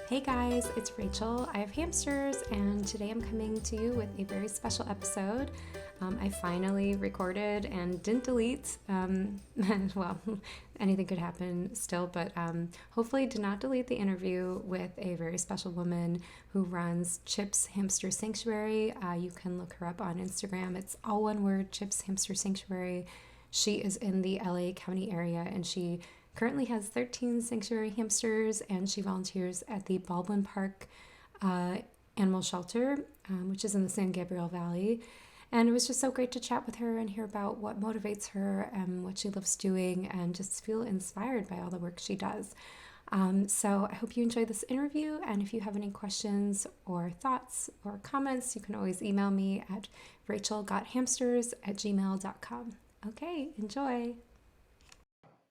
Hey guys, it's Rachel. I have hamsters, and today I'm coming to you with a very special episode. I finally recorded and didn't delete. Well, anything could happen still, but hopefully did not delete the interview with a very special woman who runs Chip's Hamster Sanctuary. You can look her up on Instagram. It's all one word, Chip's Hamster Sanctuary. She is in the LA County area, and she currently has 13 sanctuary hamsters, and she volunteers at the Baldwin Park uh, Animal Shelter, which is in the San Gabriel Valley. And it was just so great to chat with her and hear about what motivates her and what she loves doing, and just feel inspired by all the work she does. So I hope you enjoy this interview, and if you have any questions or thoughts or comments, you can always email me at rachelgothamsters@gmail.com. Okay, enjoy.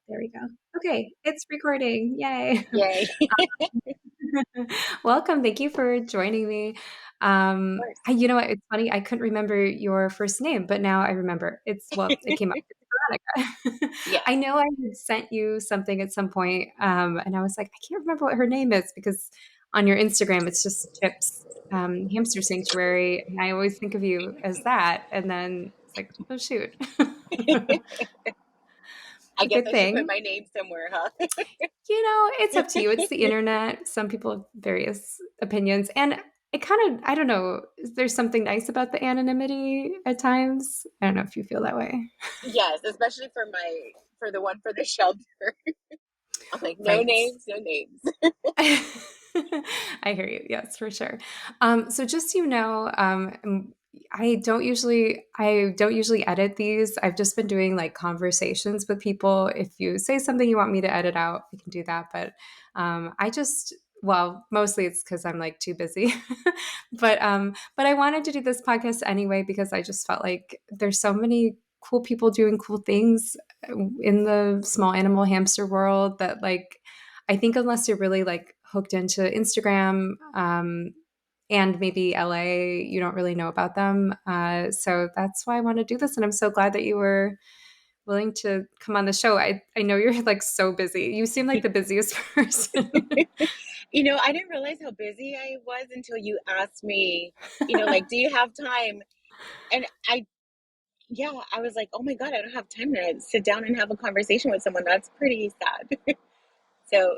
There we go. Okay, it's recording. Yay. Yay. Welcome. Thank you for joining me. Of course. You know what? It's funny. I couldn't remember your first name, but now I remember. Well, it came up. It's Veronica. Yes. I know I had sent you something at some point, and I was like, I can't remember what her name is because on your Instagram, it's just Chips Hamster Sanctuary. And I always think of you as that. And then it's like, oh, shoot. I guess Good I should put thing. my name somewhere, huh? It's up to you. It's the internet. Some people have various opinions. And it kind of, I don't know, there's something nice about the anonymity at times. I don't know if you feel that way. Yes, especially for the one for the shelter. I'm like, no Right. names, no names. I hear you. Yes, for sure. So just so you know, I don't usually edit these. I've just been doing like conversations with people. If you say something you want me to edit out, we can do that. But well, mostly it's because I'm like too busy. But I wanted to do this podcast anyway because I just felt like there's so many cool people doing cool things in the small animal hamster world that like I think unless you're really like hooked into Instagram and maybe LA, you don't really know about them. So that's why I want to do this. And I'm so glad that you were willing to come on the show. I know you're like so busy. You seem like the busiest person. I didn't realize how busy I was until you asked me, like, do you have time? And yeah, I was like, oh my God, I don't have time to sit down and have a conversation with someone. That's pretty sad. So,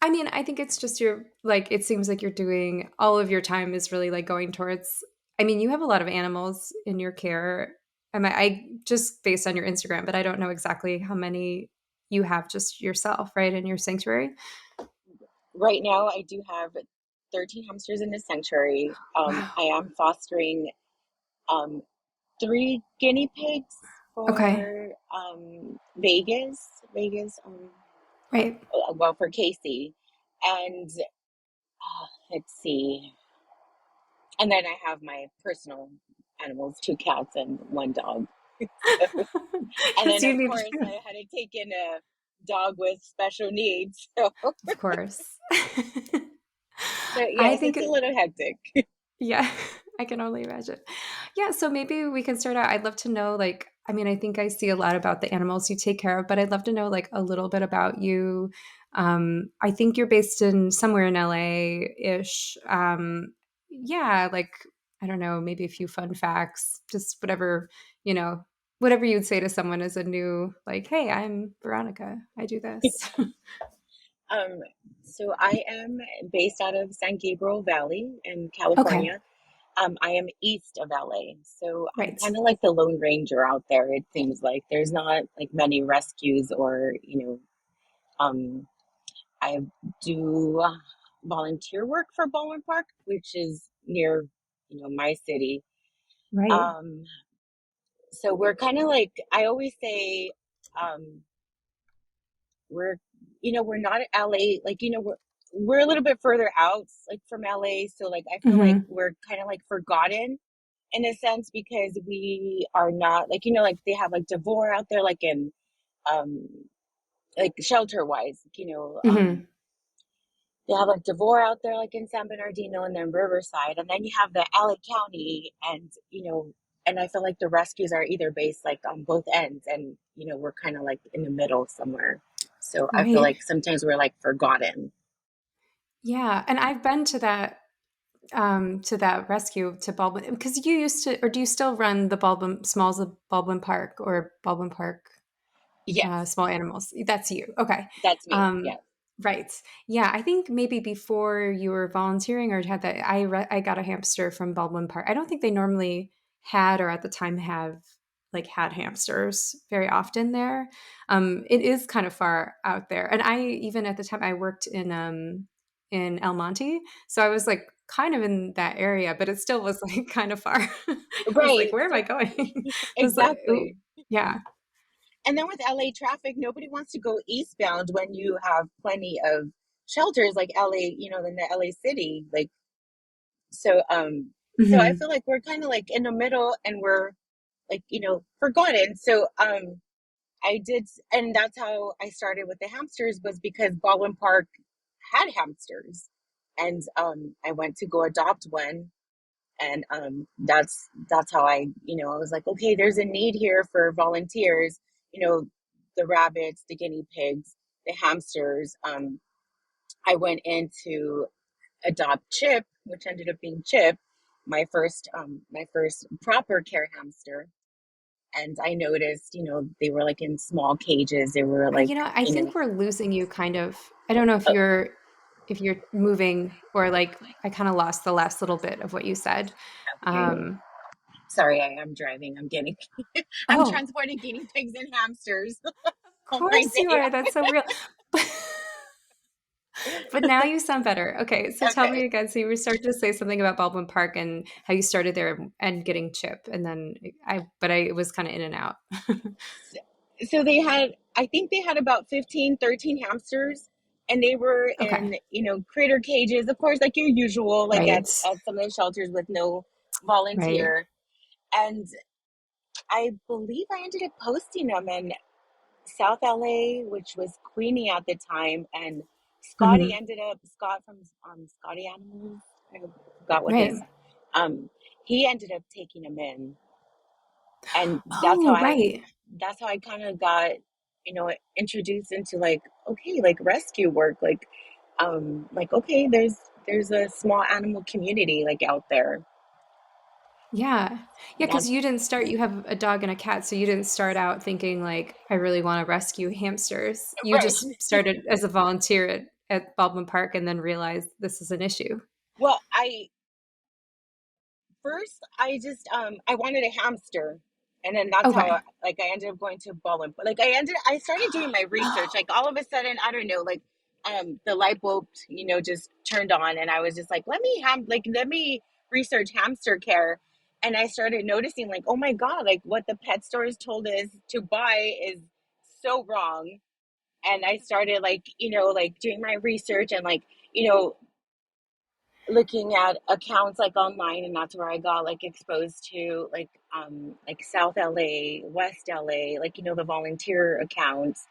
I mean, I think it's just your like it seems like you're doing all of your time is really like going towards I mean, you have a lot of animals in your care. I just based on your Instagram, but I don't know exactly how many you have just yourself, right, in your sanctuary. right now, I do have 13 hamsters in the sanctuary. Wow. I am fostering um, three guinea pigs Okay. for Vegas, Right. well, for Casey. And let's see. And then I have my personal animals, two cats and one dog. And Because then, you of need course, to, I had to take in a dog with special needs. So, of course. I yes, think it's a it, little hectic. yeah, I can only imagine. Yeah, so maybe we can start out. I'd love to know, like, I mean, I think I see a lot about the animals you take care of, but I'd love to know, like, a little bit about you. I think you're based in somewhere in LA-ish. Yeah, like, I don't know, maybe a few fun facts, just you know, whatever you'd say to someone as a new, like, hey, I'm Veronica. I do this. Um, so I am based out of San Gabriel Valley in Okay, California. I am east of LA, so I'm right. kind of like the Lone Ranger out there. It seems like there's not like many rescues or, um, I do volunteer work for Baldwin Park, which is near, my city. Right. Um, so we're kind of like, I always say, um, we're, we're not LA, like, we're a little bit further out, like from LA. So like, I feel like Hmm. we're kind of like forgotten in a sense because we are not like like they have like Devore out there like in um like shelter wise Hmm. they have like Devore out there like in San Bernardino and then Riverside, and then you have the LA County, and and I feel like the rescues are either based like on both ends, and we're kind of like in the middle somewhere, so I feel Right. like sometimes we're like forgotten. Yeah, and I've been to that rescue to Baldwin because you used to, or do you still run the Baldwin Smalls of Baldwin Park or Baldwin Park Yes, small animals? That's you. Okay. that's me. Um, Yes. right. Yeah, I think maybe before you were volunteering or had that, I got a hamster from Baldwin Park. I don't think they normally had or at the time have like had hamsters very often there. It is kind of far out there, and I even at the time I worked in El Monte, so I was like kind of in that area, but it still was like kind of far. I was like, Right. where am I So going? It was like, ooh, exactly. yeah. And then with LA traffic, nobody wants to go eastbound when you have plenty of shelters like LA, in the LA city. Like so so I Hmm. feel like we're kind of like in the middle and we're like, forgotten. So I did, and that's how I started with the hamsters was because Baldwin Park had hamsters. And I went to go adopt one, and that's how I was like, okay, there's a need here for volunteers, you know the rabbits, the guinea pigs, the hamsters. I went in to adopt Chip, which ended up being Chip, my first proper care hamster. And I noticed, they were like in small cages. They were like, I think we're losing you kind of. I don't know if you're moving or like I kind of lost the last little bit of what you said. okay, Um, sorry, I am driving. I'm oh, transporting guinea pigs and hamsters of on my course you day are. That's so real. But now you sound better. Okay, so tell me Okay. again. So you were starting to say something about Baldwin Park and how you started there and getting Chip, and then but it was kind of in and out. So I think they had about 15, 13 hamsters, and they were Okay, in, critter cages, of course, like your usual, like right, at some of the shelters with no right. volunteer. And I believe I ended up posting them in South LA, which was Queenie at the time, and Hmm. Scott from Scotty Animals. I forgot what Right. his um he ended up taking them in, and Oh, right. that's how I kind of got, introduced into like, okay, like rescue work, like okay, there's a small animal community like out there. Yeah. Yeah, because That's you didn't start, you have a dog and a cat, so you didn't start out thinking like, I really want to rescue hamsters. You right. just started as a volunteer at Baldwin Park and then realized this is an issue. Well, I just I wanted a hamster, and then that's how Okay. I ended up going to Baldwin. But like I started doing my research. Oh, Like all of a sudden, I don't know, like the light bulb, just turned on, and I was just like, let me research hamster care. And I started noticing like, oh my god, like what the pet stores told us to buy is so wrong. And I started like, like doing my research and like, you know looking at accounts like online, and that's where I got like exposed to like South LA, West LA, like the volunteer accounts.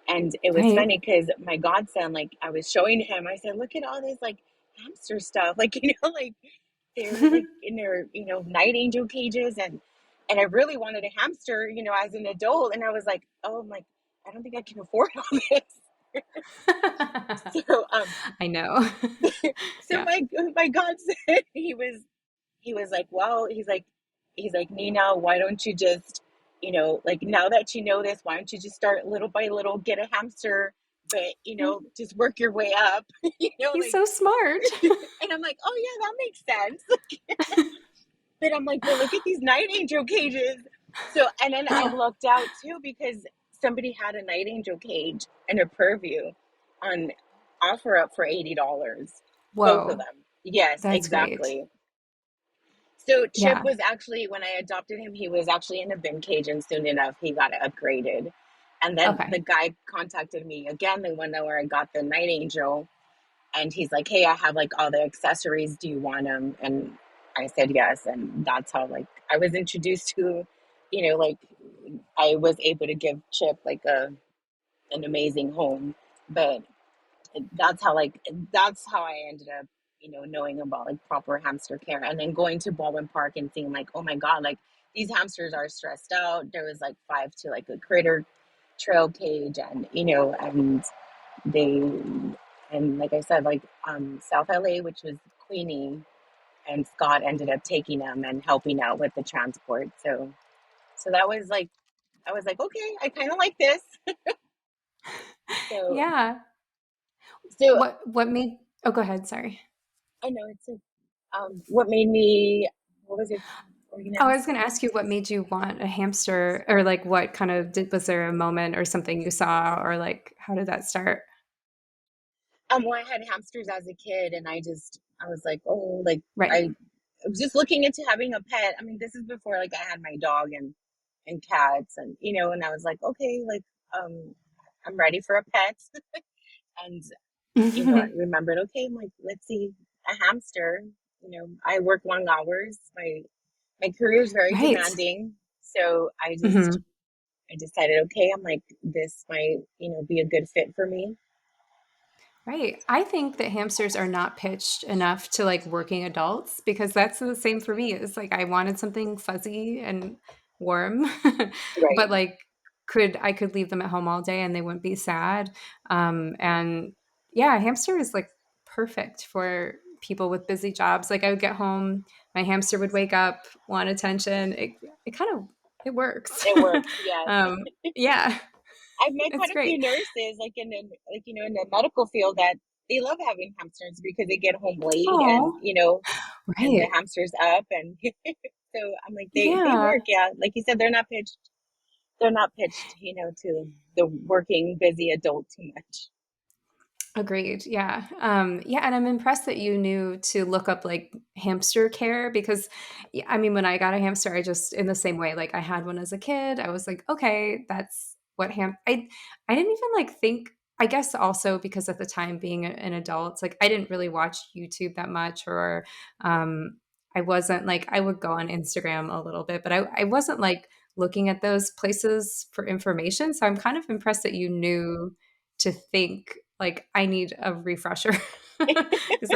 And it was right. funny because my godson, like I was showing him, I said, look at all this like hamster stuff, like like they're like in their night angel cages, and I really wanted a hamster, as an adult, and I was like, oh, I'm like, I don't think I can afford all this. So I know. so Yeah. my godson, he was like, well, he's like, Nina, why don't you just, like now that you know this, why don't you just start little by little, get a hamster, but just work your way up, He's like, so smart. and I'm like, oh yeah, that makes sense. But I'm like, but look at these night angel cages. So, and then I lucked out too because somebody had a night angel cage and a purview on offer up for $80, both of Whoa, them. Yes, that's great. exactly. So Chip Yeah. was actually, when I adopted him, he was actually in a bin cage, and soon enough he got upgraded. And then the Okay. guy contacted me again, the one where I got the night angel, and he's like, "Hey, I have like all the accessories. Do you want them?" And I said yes, and that's how like I was introduced to, like I was able to give Chip like an amazing home. But that's how I ended up, knowing about like proper hamster care, and then going to Baldwin Park and seeing like, oh my god, like these hamsters are stressed out. There was like five to like a critter trail cage, and they And like I said, like South LA, which was Queenie, and Scott ended up taking them and helping out with the transport. So that was like, I was like, okay, I kind of like this. So Yeah. so What made Oh, go ahead, sorry. I know it's a, what made me, what was it? What were you Oh, gonna I ask? was going to ask you what made you want a hamster, or like what kind of was there a moment or something you saw, or like how did that start? Well, I had hamsters as a kid, and I was like, oh, like Right. I was just looking into having a pet. I mean, this is before like I had my dog and cats, and and I was like, okay, like I'm ready for a pet, and I remembered, okay, I'm like, let's see, a hamster. I work long hours. My career is very Right. demanding, so Hmm. I decided, okay, I'm like, this might be a good fit for me. Right. I think that hamsters are not pitched enough to like working adults because that's the same for me. It's like I wanted something fuzzy and warm, but Right. like I could leave them at home all day and they wouldn't be sad. And yeah, a hamster is like perfect for people with busy jobs. Like I would get home, my hamster would wake up, want attention. It kind of it works. It works, yes. um, yeah, I've met it's quite a few great. nurses, in the medical field, that they love having hamsters because they get home late, and Oh, and the right. hamster's up, and so I'm like, they Yeah. work, yeah. Like you said, they're not pitched, to the working busy adult too much. Agreed. Yeah. Yeah. And I'm impressed that you knew to look up like hamster care because, yeah, I mean, when I got a hamster, I just, in the same way, like I had one as a kid, I was like, okay, that's what I didn't even like think, I guess also because at the time being an adult, like I didn't really watch YouTube that much or, I wasn't like, I would go on Instagram a little bit, but I wasn't like looking at those places for information. So I'm kind of impressed that you knew to think like I need a refresher because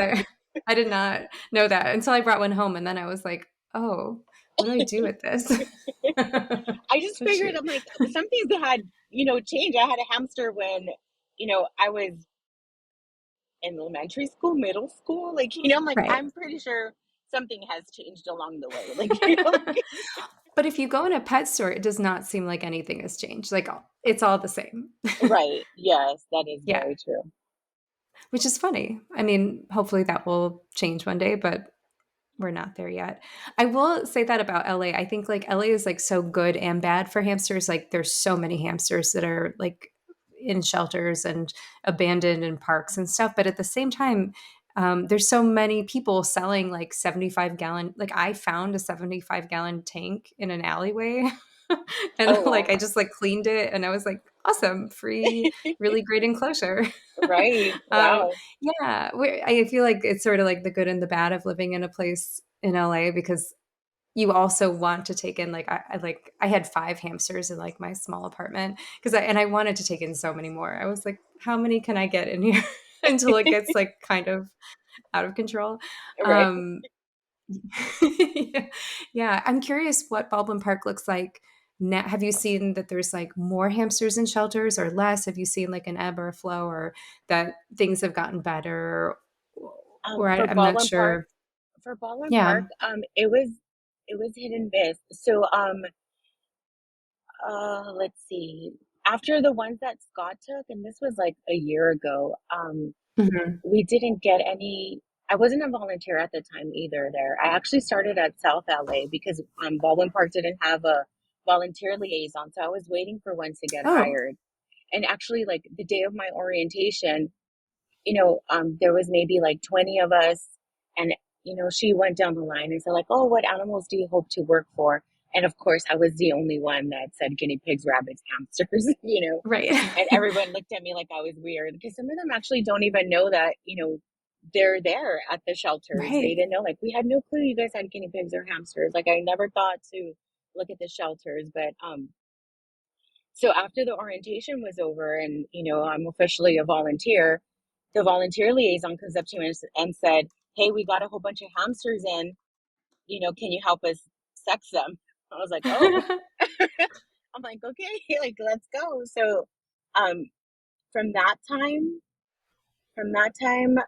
I did not know that until I brought one home, and then I was like, oh, what do I do with this? I just So figured, shoot. I'm like, some things that had, changed. I had a hamster when, I was in elementary school, middle school. Like, I'm like, Right. I'm pretty sure something has changed along the way. Like, like, But if you go in a pet store, it does not seem like anything has changed. Like it's all the same. right. Yes, that is Yeah, very true. which is funny. I mean, hopefully that will change one day, but we're not there yet. I will say that about LA. I think like LA is like so good and bad for hamsters. Like there's so many hamsters that are like in shelters and abandoned in parks and stuff. But at the same time, there's so many people selling like 75-gallon. Like I found a 75-gallon tank in an alleyway. And Oh, like wow. I just like cleaned it and I was like, awesome, free, really great enclosure. Right. um, Wow. yeah, I feel like it's sort of like the good and the bad of living in a place in LA because you also want to take in like I had 5 hamsters in like my small apartment because I wanted to take in so many more. I was like, how many can I get in here until it gets like kind of out of control? Right. Um, yeah. Yeah, I'm curious what Baldwin Park looks like now. Have you seen that there's like more hamsters in shelters or less? Have you seen like an ebb or a flow or that things have gotten better? Or For I'm not Baldwin Park, sure. Park, Yeah. it was hit and miss. So, let's see. After the ones that Scott took, and this was like a year ago, Hmm. we didn't get any. I wasn't a volunteer at the time either there. I actually started at South LA because Baldwin Park didn't have a volunteer liaison, so I was waiting for one to get Oh, hired. And actually, like the day of my orientation, there was maybe like 20 of us, and she went down the line and said like, "Oh, what animals do you hope to work for?" And of course, I was the only one that said guinea pigs, rabbits, hamsters. right. And everyone looked at me like I was weird because some of them actually don't even know that they're there at the shelters. They Right. didn't know, like, we had no clue you guys had guinea pigs or hamsters. Like, I never thought to look at the shelters, but so after the orientation was over, and I'm officially a volunteer, the volunteer liaison comes up to me and said, "Hey, we got a whole bunch of hamsters in. Can you help us sex them?" I was like, "Oh." I'm like, "Okay, like let's go." So, um, from that time, from that time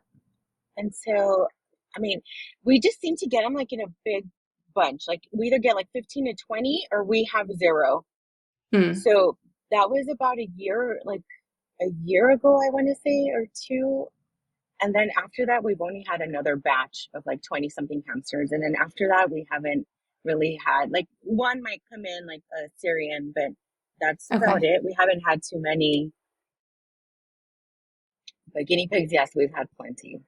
until, I mean, we just seem to get them like in a big bunch. Like we either get like 15 to 20 or we have zero. Hmm. So that was about a year ago, I want to say, or two. And then after that, we've only had another batch of like 20 something hamsters. And then after that, we haven't really had like one might come in like a Syrian, but that's about Okay. it. We haven't had too many. But guinea pigs, yes, we've had plenty.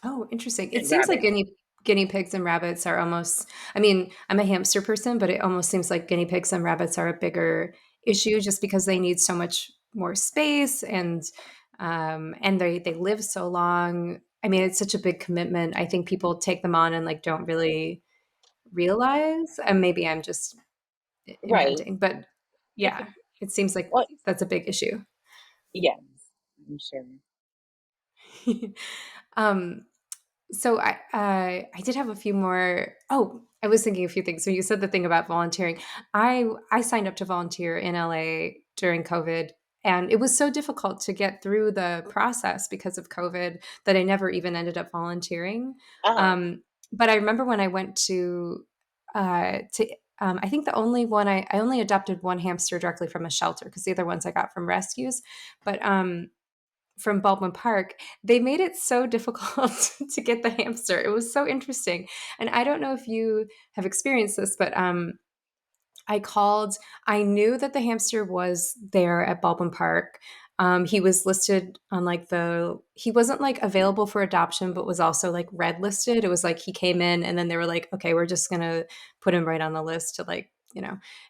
Oh, interesting. It And seems like rabbits. guinea pigs and rabbits are almost, I mean, I'm a hamster person, but it almost seems like guinea pigs and rabbits are a bigger issue just because they need so much more space and they live so long. I mean, it's such a big commitment. I think people take them on and like don't really realize, and maybe I'm just Right. inventing, but It's, yeah, it seems like well, that's a big issue. yes, I'm sure. um, So I did have a few more. Oh, I was thinking a few things. So you said the thing about volunteering. I signed up to volunteer in LA during COVID, and it was so difficult to get through the process because of COVID that I never even ended up volunteering. Uh-huh. Um, but I remember when I went to I think the only one I only adopted one hamster directly from a shelter because the other ones I got from rescues. But from Baldwin Park, they made it so difficult to get the hamster. It was so interesting. And I don't know if you have experienced this, but I called, I knew that the hamster was there at Baldwin Park. He was listed on like he wasn't like available for adoption, but was also like red listed. It was like he came in and then they were like, okay, we're just going to put him right on the list to like,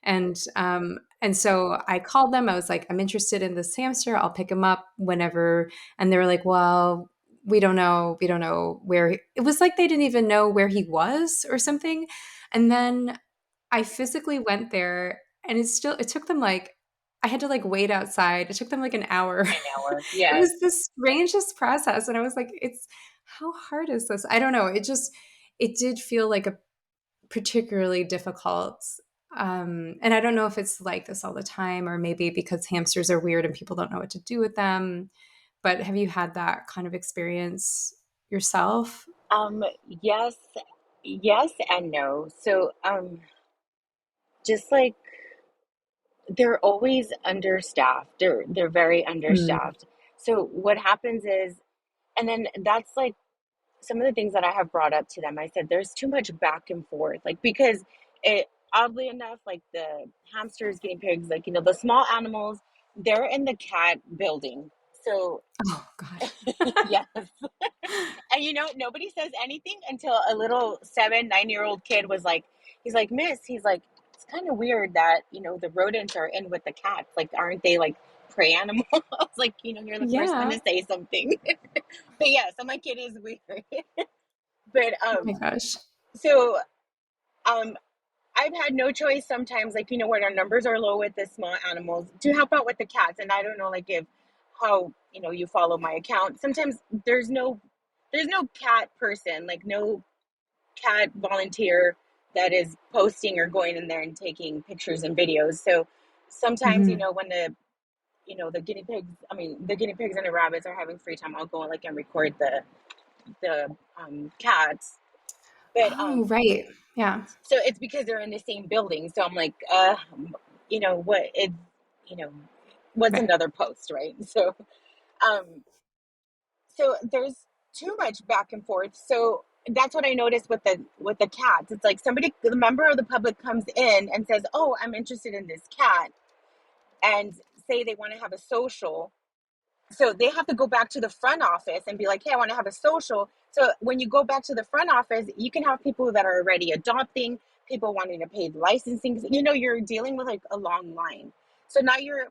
and so I called them. I was like, I'm interested in this hamster. I'll pick him up whenever. And they were like, well, we don't know. We don't know it was like they didn't even know where he was or something. And then I physically went there and it took them like I had to like wait outside. It took them like an hour. An hour. It Yes. was the strangest process. And I was like, it's how hard is this? I don't know. It did feel like a particularly difficult. And I don't know if it's like this all the time or maybe because hamsters are weird and people don't know what to do with them. But have you had that kind of experience yourself? Um, yes, yes and no. So, just like they're always understaffed. They're very Mm. understaffed. So what happens is, and then that's like some of the things that I have brought up to them. I said there's too much back and forth, like because it oddly enough, like the hamsters, guinea pigs, like the small animals, they're in the cat building. So Oh God. yes, and nobody says anything until a little 7, 9 year old kid was like, he's like, Miss, he's like, it's kind of weird that, the rodents are in with the cats. Like, aren't they like prey animals? Like, you're the first one Yeah. to say something. But yeah, so my kid is weird. But Oh my gosh. so um I've had no choice sometimes, like, when our numbers are low with the small animals to help out with the cats. And I don't know, like, if how, you follow my account. Sometimes there's no cat person, like no cat volunteer that is posting or going in there and taking pictures and videos. So sometimes, Mhm. when the guinea pigs, the guinea pigs and the rabbits are having free time, I'll go like and record the cats. But Oh, right. Yeah. so it's because they're in the same building. So I'm like, what it, you know, what's Right. another post, right? Um, so there's too much back and forth. So that's what I noticed with the cats. It's like the member of the public comes in and says, "Oh, I'm interested in this cat," and say they want to have a social. So they have to go back to the front office and be like, hey, I want to have a social. So when you go back to the front office, you can have people that are already adopting, people wanting to pay licensing. You're dealing with like a long line. So now you're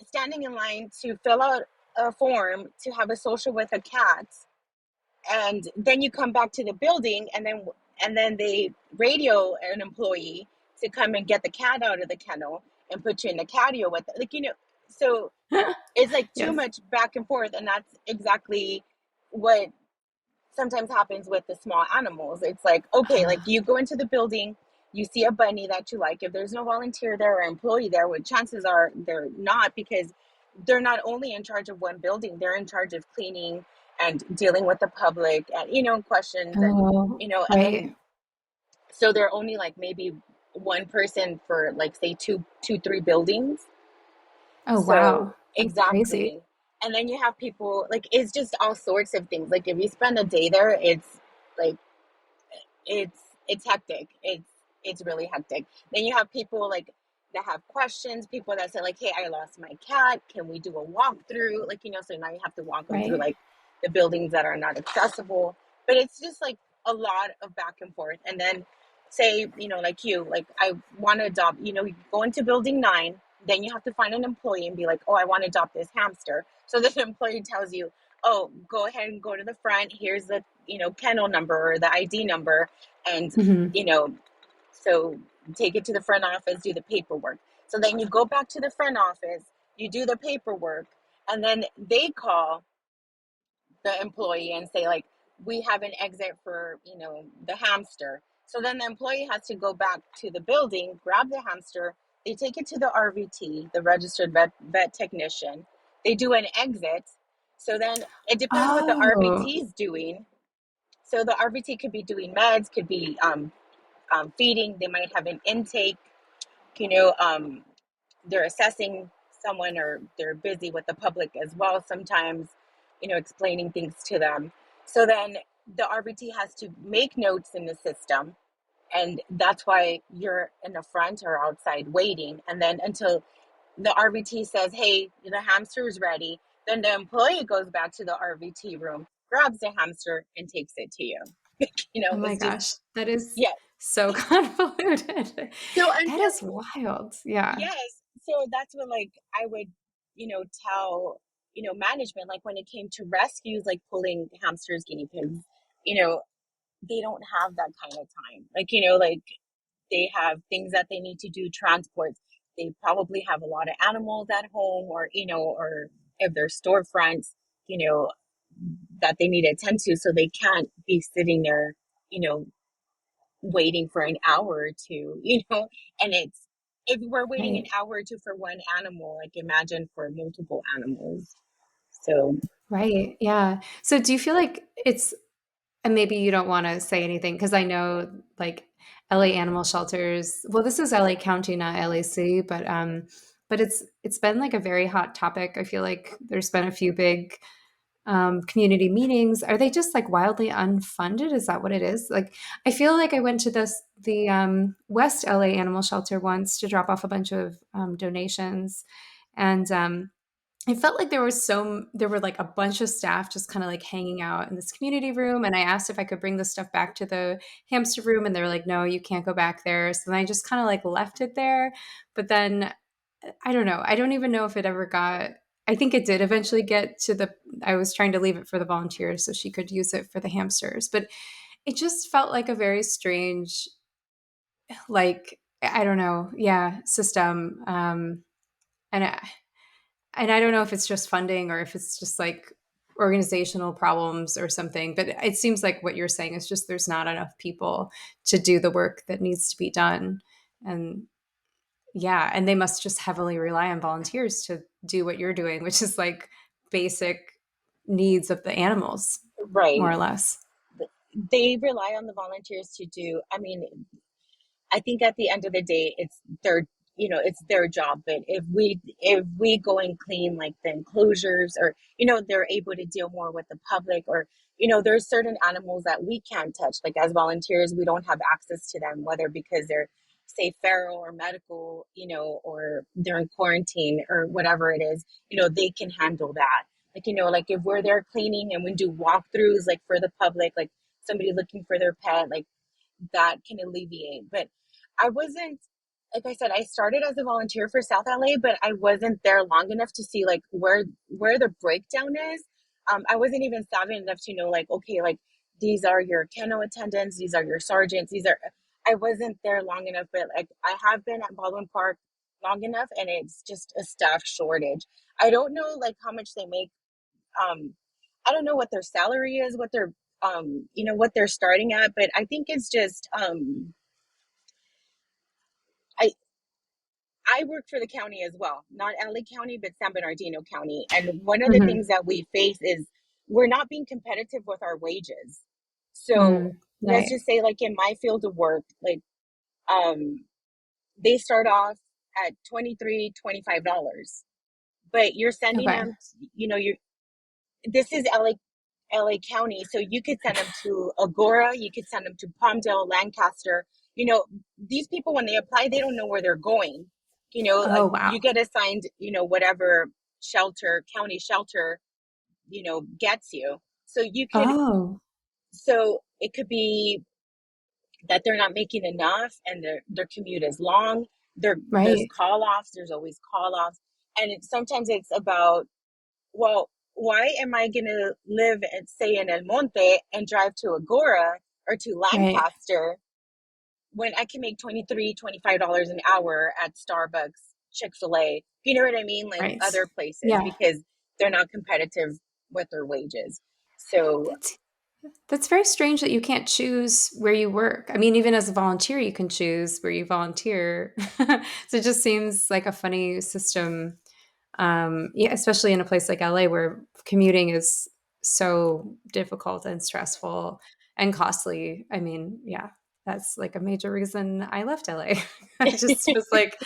standing in line to fill out a form to have a social with a cat, and then you come back to the building, and then they radio an employee to come and get the cat out of the kennel and put you in the catio with it. So it's like too Yes. much back and forth, and that's exactly what sometimes happens with the small animals. It's like, okay, like you go into the building, you see a bunny that you like. If there's no volunteer there or employee there, what chances are they're not, because they're not only in charge of one building, they're in charge of cleaning and dealing with the public and, questions and, Oh, and right. then, so they're only like maybe one person for like, say, three buildings. Oh, So wow. That's crazy. exactly. And then you have people like, it's just all sorts of things. Like if you spend a day there, it's like, it's it's hectic. It's really hectic. Then you have people like that have questions, people that say like, "Hey, I lost my cat. Can we do a walkthrough?" Like, so now you have to walk them through Right. like the buildings that are not accessible. But it's just like a lot of back and forth. And then say, like like I want to adopt, you go into building 9, then you have to find an employee and be like, "Oh, I want to adopt this hamster." So this employee tells you, "Oh, go ahead and go to the front. Here's the, kennel number or the ID number, and Hmm. you know so take it to the front office, do the paperwork." So then you go back to the front office, you do the paperwork, and then they call the employee and say like, "We have an exit for, the hamster." So then the employee has to go back to the building, grab the hamster, they take it to the RVT, the registered vet technician, they do an exit. So then it depends what the Oh, RVT is doing. So the RVT could be doing meds, could be feeding. They might have an intake. You know, um, they're assessing someone, or they're busy with the public as well. Sometimes, explaining things to them. So then the RVT has to make notes in the system, and that's why you're in the front or outside waiting. And then until the RVT says, "Hey, the hamster is ready," then the employee goes back to the RVT room, grabs the hamster, and takes it to you. oh my It's just, gosh. That is yeah. so convoluted. So That until is wild. Yeah. Yes. So that's what like I would, tell, management, like when it came to rescues, like pulling hamsters, guinea pigs, you know, they don't have that kind of time. Like, like they have things that they need to do, transports. They probably have a lot of animals at home, or, or if they're storefronts, you know, that they need to attend to. So they can't be sitting there, you know, waiting for an hour or two, and it's, if we're waiting an Right. hour or two for one animal, like imagine for multiple animals. So Right. Yeah. So do you feel like it's, and maybe you don't want to say anything because I know like LA animal shelters, well, this is LA County, not LA City, but it's been like a very hot topic. I feel like there's been a few big community meetings. Are they just like wildly unfunded? Is that what it is? Like, I feel like I went to the West LA Animal Shelter once to drop off a bunch of donations, and I felt like there were like a bunch of staff just kind of like hanging out in this community room. And I asked if I could bring the stuff back to the hamster room, and they were like, "No, you can't go back there." So then I just kind of like left it there. But then I don't know. I don't even know if it ever got. I think it did eventually get to the. I was trying to leave it for the volunteers so she could use it for the hamsters, but it just felt like a very strange, like I don't know, yeah, system. And I don't know if it's just funding or if it's just like organizational problems or something. But it seems like what you're saying is just there's not enough people to do the work that needs to be done, and yeah, and they must just heavily rely on volunteers to do what you're doing, which is like basic needs of the animals, more right, or less. they rely on the volunteers to do, I mean, I think at the end of the day, it's their job. But if we go and clean like the enclosures, or they're able to deal more with the public, or there's certain animals that we can't touch. Like as volunteers, we don't have access to them, whether because they're, say, feral or medical, or they're in quarantine or whatever it is. They can handle that. Like like if we're there cleaning and we do walkthroughs, like for the public, like somebody looking for their pet, like that can alleviate. But I wasn't, like I said, I started as a volunteer for South LA, but I wasn't there long enough to see like where the breakdown is. I wasn't even savvy enough to know like, okay, like these are your kennel attendants, these are your sergeants, these are. I wasn't there long enough, but like I have been at Baldwin Park long enough, and it's just a staff shortage. I don't know like how much they make. Um, I don't know what their salary is, what their what they're starting at, but I think it's just I I work for the county as well, not LA County, but San Bernardino County. And one of the Hmm. things that we face is we're not being competitive with our wages. So Mm, let's right. just say, like in my field of work, like um, they start off at 23, $25, but you're sending Okay. them, you're this is LA County, so you could send them to Agora, you could send them to Palmdale, Lancaster. These people when they apply, they don't know where they're going. Oh, You wow. get assigned, whatever county shelter, gets you. So you could, Oh, so it could be that they're not making enough and their commute is long. There's right. call offs, there's always call offs. And sometimes it's about, well, why am I going to live and say in El Monte and drive to Agora or to Right. Lancaster when I can make $23, $25 an hour at Starbucks, Chick-fil-A? You know what I mean? Like Right. other places, Yeah. because they're not competitive with their wages. So That's That's very strange that you can't choose where you work. I mean, even as a volunteer, you can choose where you volunteer. So it just seems like a funny system, yeah, especially in a place like LA where commuting is so difficult and stressful and costly. I mean, yeah, that's like a major reason I left LA. I just was like,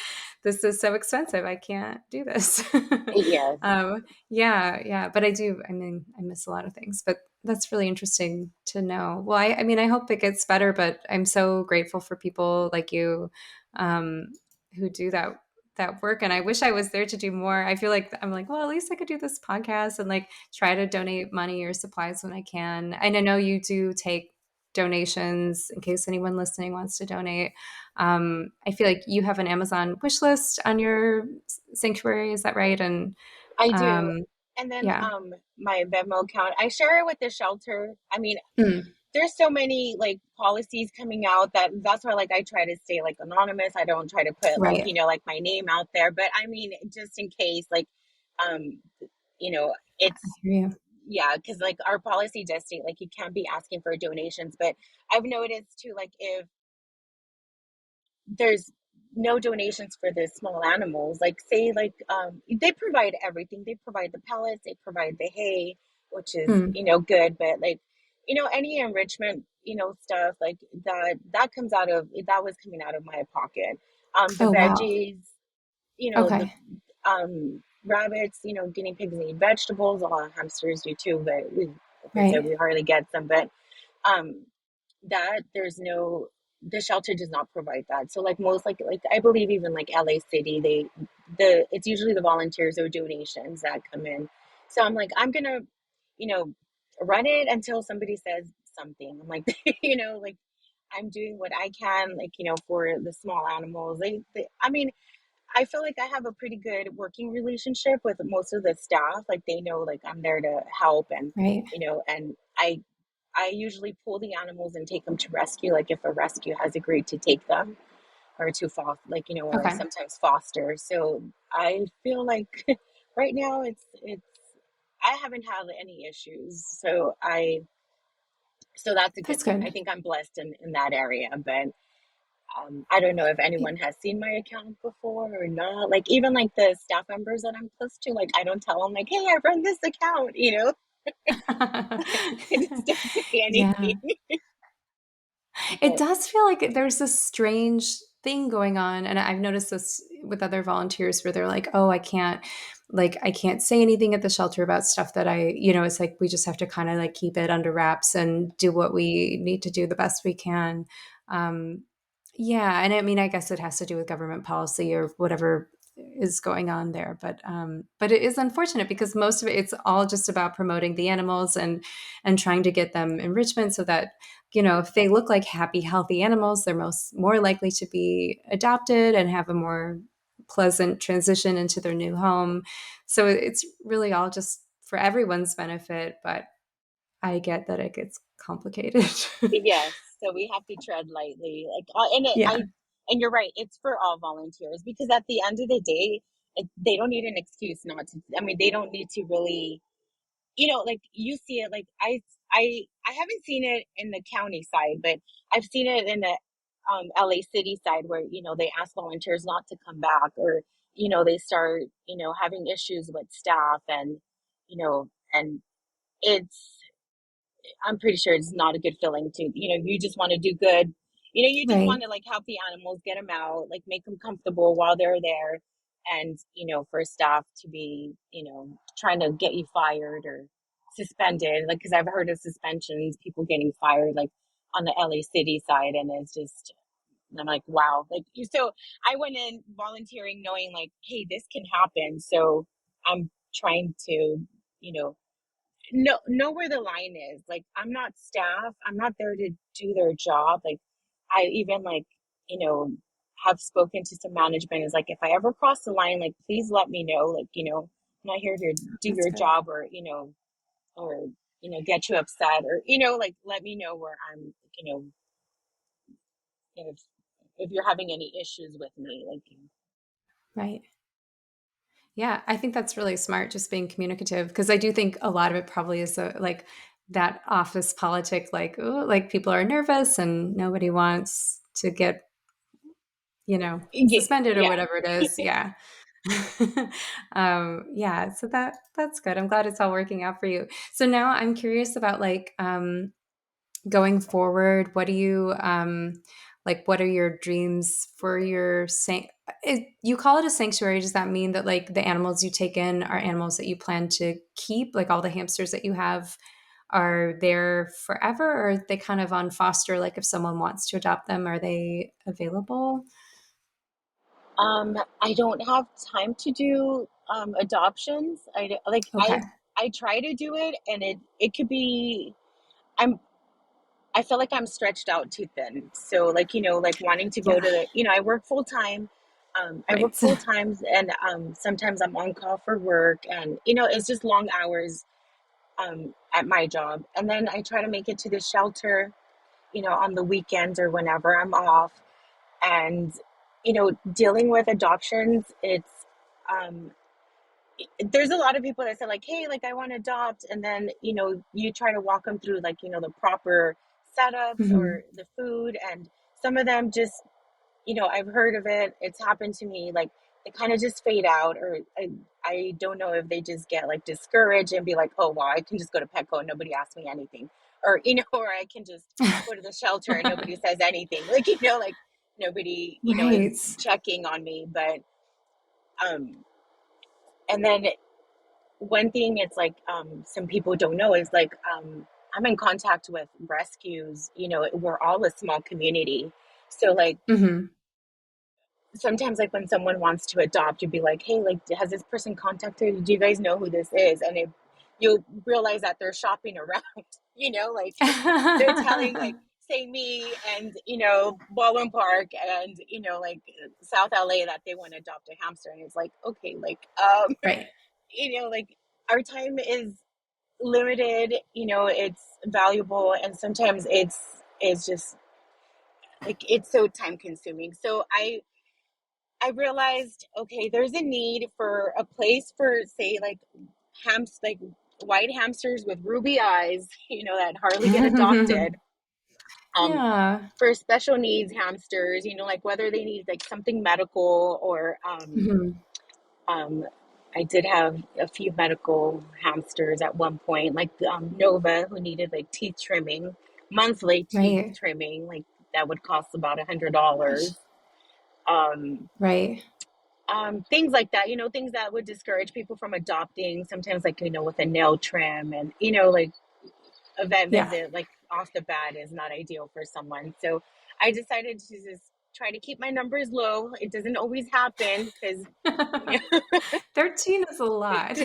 this is so expensive. I can't do this. yes, Yeah, yeah. But I do, I mean, I miss a lot of things, but that's really interesting to know. Well, I mean, I hope it gets better, but I'm so grateful for people like you um, who do that work, and I wish I was there to do more. I feel like I'm like, well, at least I could do this podcast and like try to donate money or supplies when I can. And I know you do take donations in case anyone listening wants to donate. I feel like you have an Amazon wish list on your sanctuary. Is that right? And I do. um, And then yeah. my Venmo account, I share it with the shelter. I mean, Mm, there's so many like policies coming out that's why like I try to stay like anonymous. I don't try to put like, right. like my name out there, but I mean just in case like um I it's hear you. yeah, because like our policy does state like you can't be asking for donations, but I've noticed too, like if there's no donations for the small animals, like say like they provide everything, they provide the pellets, they provide the hay, which is Mm. good, but like any enrichment stuff like that comes out of that was coming out of my pocket. The Oh, wow. veggies, the Okay. rabbits, guinea pigs need vegetables, all hamsters do too, but we like I said, Right. we hardly get them. But um that there's no the shelter does not provide that. So like most like I believe even like LA City, it's usually the volunteers or donations that come in. So I'm like, I'm gonna, you know, run it until somebody says something. I'm like, like I'm doing what I can, like, for the small animals. I mean, I feel like I have a pretty good working relationship with most of the staff. Like they know like I'm there to help and Right. and I usually pull the animals and take them to rescue, like if a rescue has agreed to take them or to foster, like, or Okay. sometimes foster. So I feel like right now I haven't had any issues. So that's a good That's thing. good. I think I'm blessed in that area, but I don't know if anyone has seen my account before or not. Like even like the staff members that I'm close to, like I don't tell them like, hey, I run this account, I just don't say Yeah. anything. It But does feel like there's this strange thing going on, and I've noticed this with other volunteers where they're like, "Oh, I can't say anything at the shelter about stuff that it's like we just have to kind of like keep it under wraps and do what we need to do the best we can." Um, yeah, and I mean, I guess it has to do with government policy or whatever is going on there, but it is unfortunate because most of it's all just about promoting the animals and trying to get them enrichment so that if they look like happy, healthy animals, they're more likely to be adopted and have a more pleasant transition into their new home. So it's really all just for everyone's benefit, but I get that it gets complicated. yes, so we have to tread lightly. Like, Yeah, and you're right. It's for all volunteers because at the end of the day, they don't need an excuse not to. I mean, they don't need to really, like you see it. Like I haven't seen it in the county side, but I've seen it in the LA City side where they ask volunteers not to come back, or they start having issues with staff and you know and it's I'm pretty sure it's not a good feeling to, you just want to do good. You just Right. want to like help the animals, get them out, like make them comfortable while they're there. And, for staff to be, trying to get you fired or suspended, like, because I've heard of suspensions, people getting fired, like on the LA City side. And it's just, and I'm like, wow. Like, so I went in volunteering knowing like, hey, this can happen. So I'm trying to, you know, know where the line is. Like, I'm not staff. I'm not there to do their job. Like, I even like, you know, have spoken to some management is like, if I ever cross the line, like, please let me know. Like, I'm not here to do That's your good. job or, get you upset or, like, let me know where I'm, if, if you're having any issues with me, like, Right. Yeah, I think that's really smart, just being communicative, because I do think a lot of it probably is like that office politic, like, oh, like people are nervous and nobody wants to get, yeah, suspended or yeah. whatever it is. Yeah. Yeah, so that's good. I'm glad it's all working out for you. So now I'm curious about like going forward, what do you like what are your dreams for your you call it a sanctuary? Does that mean that like the animals you take in are animals that you plan to keep, like all the hamsters that you have are there forever, or are they kind of on foster, like if someone wants to adopt them, are they available? I don't have time to do adoptions. Like Okay. I try to do it, and it could be. I'm I feel like I'm stretched out too thin. So like like wanting to go Yeah. to the I work full time. I work Right. full times, and sometimes I'm on call for work, and it's just long hours at my job, and then I try to make it to the shelter, on the weekends or whenever I'm off, and dealing with adoptions, um there's a lot of people that say like, hey, like I want to adopt, and then you try to walk them through like the proper setups or Mhm. the food, and some of them just I've heard of it, it's happened to me, like they kind of just fade out, or I don't know if they just get like discouraged and be like, oh wow, I can just go to Petco and nobody asks me anything, or or I can just go to the shelter and nobody says anything, like like nobody is Right. checking on me. But um and then one thing it's like some people don't know is like I'm in contact with rescues, we're all a small community. So like Mhm. sometimes like when someone wants to adopt, you'd be like, hey, like has this person contacted you? Do you guys know who this is? And you'll realize that they're shopping around, like they're telling like say me and Baldwin Park and like South LA that they want to adopt a hamster, and it's like, okay, like Right. like our time is limited, it's valuable, and sometimes it's just like it's so time consuming. So I realized, okay, there's a need for a place for say like like white hamsters with ruby eyes, that hardly get adopted. Um Yeah. for special needs hamsters, like whether they need like something medical or Mhm. Um, I did have a few medical hamsters at one point, like Nova, who needed like teeth trimming, monthly teeth Right. trimming, like that would cost about Gosh. $100. Um, Right. things like that, things that would discourage people from adopting. Sometimes, like with a nail trim, and like a vet Yeah. visit, like off the bat, is not ideal for someone. So I decided to just try to keep my numbers low. It doesn't always happen because 13 is a lot.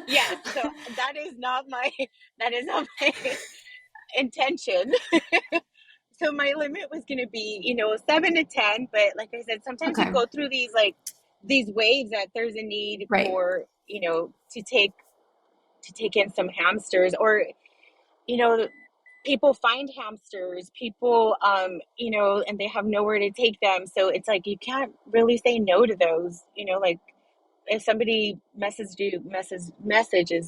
yes, so that is not my that is not my intention. So my limit was going to be 7 to 10, but like I said, sometimes you Okay. go through these waves that there's a need Right. for to take in some hamsters, or you know people find hamsters, people and they have nowhere to take them, so it's like you can't really say no to those, like if somebody messages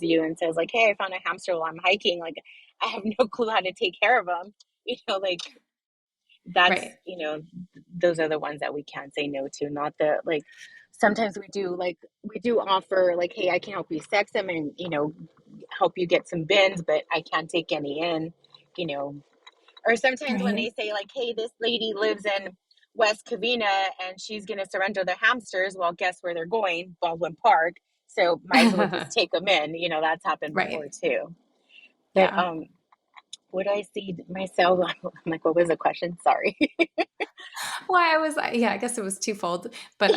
you and says like, hey, I found a hamster while I'm hiking, like I have no clue how to take care of them, like that's Right. those are the ones that we can't say no to, not the like sometimes we do offer like, hey, I can help you sex them and help you get some bins, but I can't take any in, you know. Or sometimes when Right. they say like, hey, this lady lives in West Covina and she's gonna surrender their hamsters, well, guess where they're going? Baldwin Park. So might as well just take them in. That's happened Right. before too. But Yeah. would I see myself? I'm like, what was the question? Sorry. Well, yeah, I guess it was twofold, but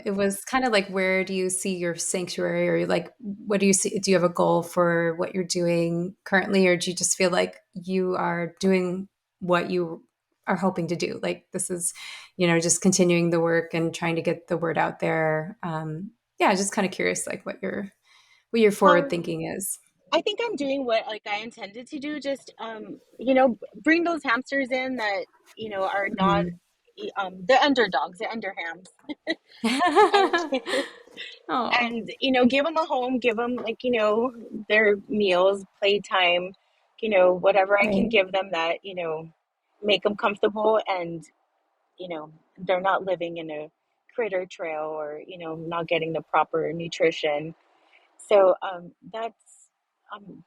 it was kind of like, where do you see your sanctuary, or like, what do you see? Do you have a goal for what you're doing currently, or do you just feel like you are doing what you are hoping to do? Like, this is, just continuing the work and trying to get the word out there. Yeah, just kind of curious, like what your forward um, thinking is. I think I'm doing what like I intended to do. Just bring those hamsters in that are not Mhm. the underdogs, the underhams, and Oh, and give them a home, give them like their meals, playtime, whatever I can right. give them that make them comfortable, and they're not living in a critter trail, or not getting the proper nutrition. So that's um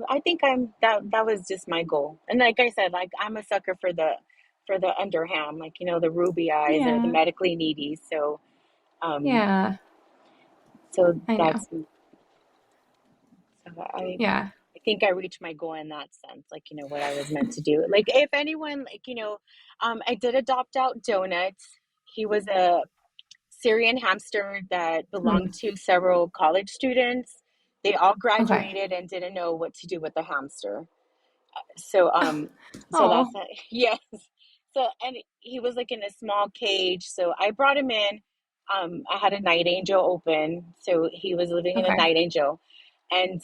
I think that was just my goal. And like I said, like I'm a sucker for the underham, like the ruby eyes or the Yeah. medically needy. So um Yeah. so I know. that's so I think I reached my goal in that sense, like what I was meant to do. Like if anyone like I did adopt out Donut. He was a Syrian hamster that belonged Hmm. to several college students. They all Okay. graduated and didn't know what to do with the hamster. So so that's Oh, yes. So and he was like in a small cage. So I brought him in. I had a night angel open. So he was living in a okay. night angel. And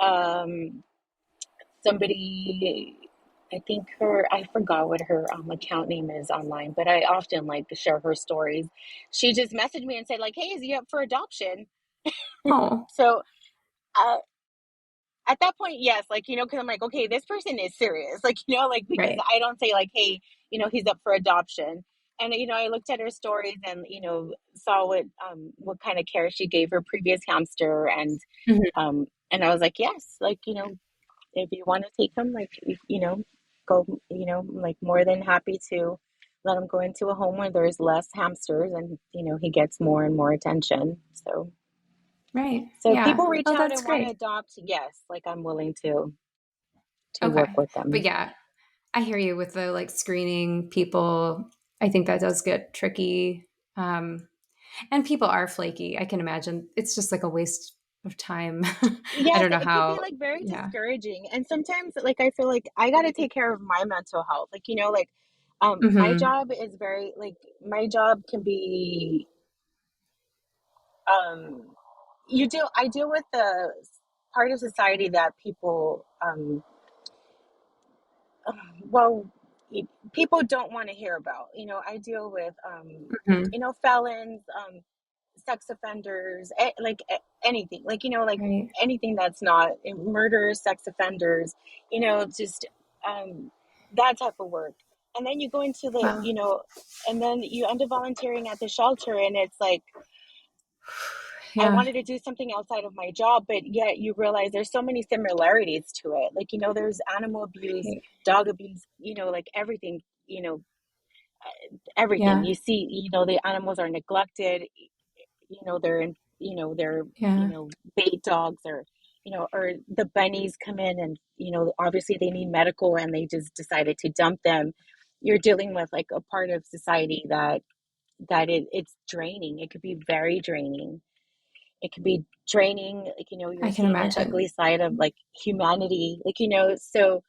um somebody, I think I forgot what her account name is online, but I often like to share her stories. She just messaged me and said like, hey, is he up for adoption? Oh, So uh, at that point, yes, like because I'm like, okay, this person is serious, like like because right. I don't say like, hey, he's up for adoption. And I looked at her stories and saw what kind of care she gave her previous hamster, Mhm. and I was like, yes, like if you want to take him, like go, like more than happy to let him go into a home where there's less hamsters, and he gets more and more attention. So Right. so if Yeah. people reach Oh, out that's and want to great. adopt, yes, like I'm willing to Okay. work with But them. yeah, I hear you with the like screening people. I think that does get tricky. And people are flaky. I can imagine it's just like a waste of time. I Yes, don't know it could be how. like very Yeah. discouraging, and sometimes like I feel like I got to take care of my mental health, like like my Hmm. job is very like my job can be um I deal with the part of society that people well people don't want to hear about. I deal with Hmm. felons, sex offenders, anything, like like Right. anything that's not murderers, sex offenders, just um that type of work. And then you go into the Wow. and then you end up volunteering at the shelter, and it's like I Yeah. wanted to do something outside of my job, but yet you realize there's so many similarities to it. Like, there's animal abuse, Right. dog abuse, like everything, everything. Yeah. You see, the animals are neglected, they're in, they're, Yeah. bait dogs, or the bunnies come in and, obviously they need medical and they just decided to dump them. You're dealing with like a part of society it's draining. It could be very draining. It can be draining, like you're I can seeing an imagine. ugly side of like humanity, like so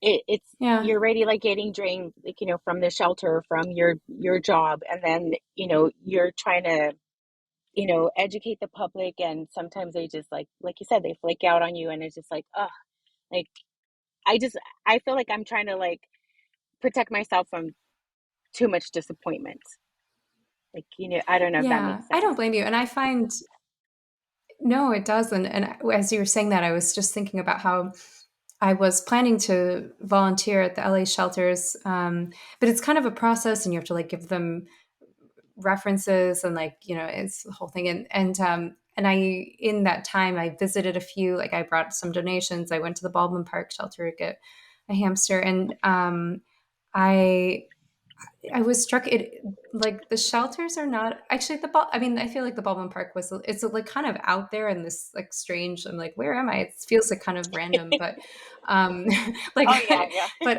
it's Yeah. you're already like getting drained, like from the shelter, from your job, and then you're trying to educate the public, and sometimes they just like you said, they flake out on you, and it's just like, oh, like I just I feel like I'm trying to like protect myself from too much disappointment, like I don't know if that Yeah. makes I don't sense. blame you. And I find, no, it doesn't. And as you were saying that, I was just thinking about how I was planning to volunteer at the LA shelters, but it's kind of a process, and you have to like give them references and like, it's the whole thing. And I, in that time, I visited a few, like I brought some donations. I went to the Baldwin Park shelter to get a hamster. And I, I was struck. It like the shelters are not actually I mean, I feel like the Baldwin Park it's like kind of out there in this like strange. I'm like, where am I? It feels like kind of random, but um, like, Oh yeah, yeah. but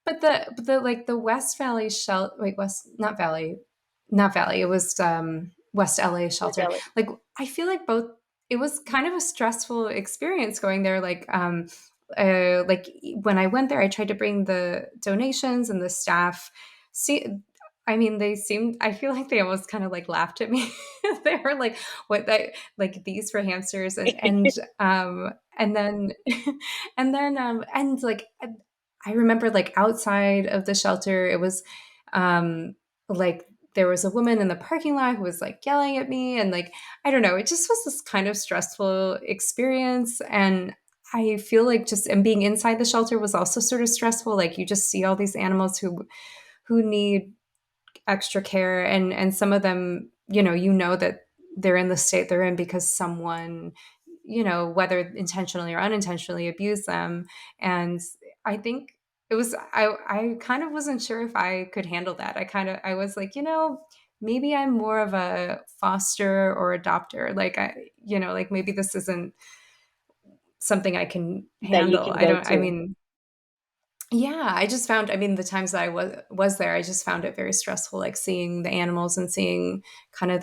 but the like the West Valley shelter, wait, West, not Valley. It was West LA With shelter. Ellie. Like I feel like both. It was kind of a stressful experience going there. Like when I went there, I tried to bring the donations, and the staff. See, I mean, they seemed. I feel like they almost kind of like laughed at me. They were like, "What? That like these for hamsters?" And then and like I remember like outside of the shelter, it was like there was a woman in the parking lot who was like yelling at me. And like, I don't know, it just was this kind of stressful experience. And I feel like just, and being inside the shelter was also sort of stressful. Like you just see all these animals who need extra care, and some of them, that they're in the state they're in because someone, whether intentionally or unintentionally, abused them. And I think I kind of wasn't sure if I could handle that. I was like, maybe I'm more of a foster or adopter. Like like maybe this isn't something I can That you handle. can I go don't, I to. mean, yeah, I just found, I mean, the times that I was there, I just found it very stressful, like seeing the animals and seeing kind of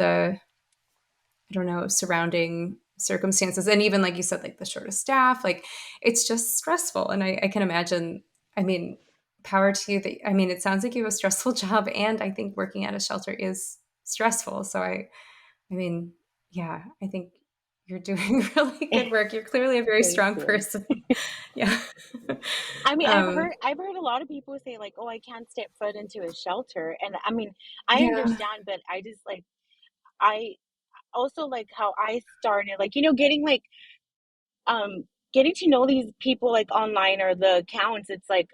I don't know, surrounding circumstances. And even like you said, like the shortest staff, like it's just stressful. And I can imagine, I mean, power to you that, I mean, it sounds like you have a stressful job. And I think working at a shelter is stressful. So I mean, yeah, I think you're doing really good work. You're clearly a very Thank strong you. person. Yeah. I mean, um, I've heard a lot of people say like, "Oh, I can't step foot into a shelter," and I mean, I yeah. understand, but I just like I also like how I started, like getting like um getting to know these people like online or the accounts. It's like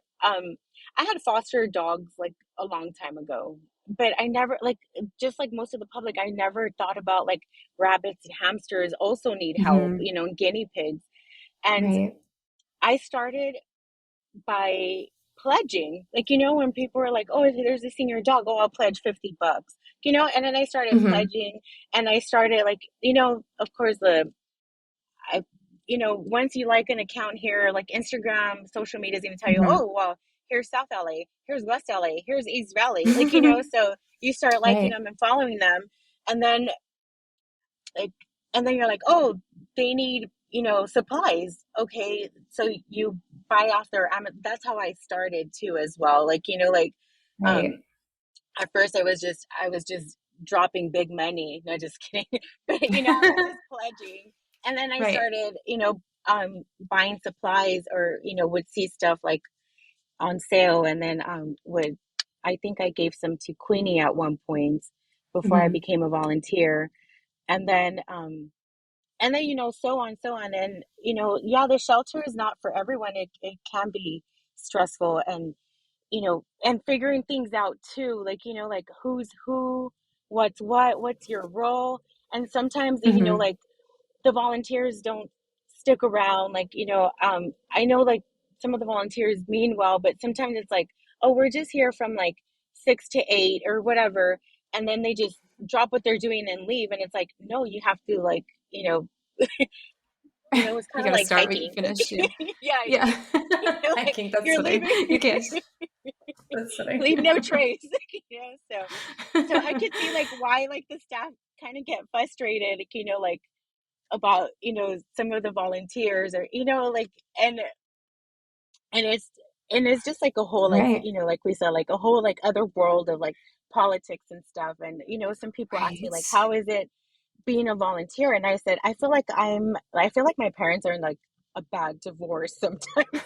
I had foster dogs like a long time ago, but I never like, just like most of the public, I never thought about like rabbits and hamsters also need help, Hmm. and guinea pigs. And Right. I started by pledging, like when people were like, oh, if there's a senior dog, oh, I'll pledge $50, and then I started Hmm. pledging, and I started like, of course the I once you like an account here, like Instagram, social media is going to tell you, Hmm. oh, well, here's South LA, here's West LA, here's East Valley, like so you start liking Right. them and following them, and then like, you're like, oh, they need supplies, okay, so you buy off their that's how I started too as well, like like um Right. at first I was just dropping big money, no, just kidding, but I was just pledging, and then I Right. started buying supplies, or would see stuff like on sale, and then would I think I gave some to Queenie at one point before I Hmm. became a volunteer, and then so on, so on. And yeah, the shelter is not for everyone. It can be stressful, and and figuring things out too, like like who's who, what's your role. And sometimes Hmm. like the volunteers don't stick around, like I know like some of the volunteers mean well, but sometimes it's like, oh, we're just here from like 6 to 8 or whatever, and then they just drop what they're doing and leave, and it's like, no, you have to like it's You kind of got to like start what you hiking. finish. Yeah. Yeah, Yeah. I like think that's you're funny. leaving. You can't. That's funny. Leave no trace. So I could see like why like the staff kind of get frustrated, like about some of the volunteers, or like, and it's it's just like a whole, like Right. like we said, like a whole like other world of like politics and stuff. And some people ask me Right. like, how is it being a volunteer? And I said, I feel like my parents are in like a bad divorce sometimes.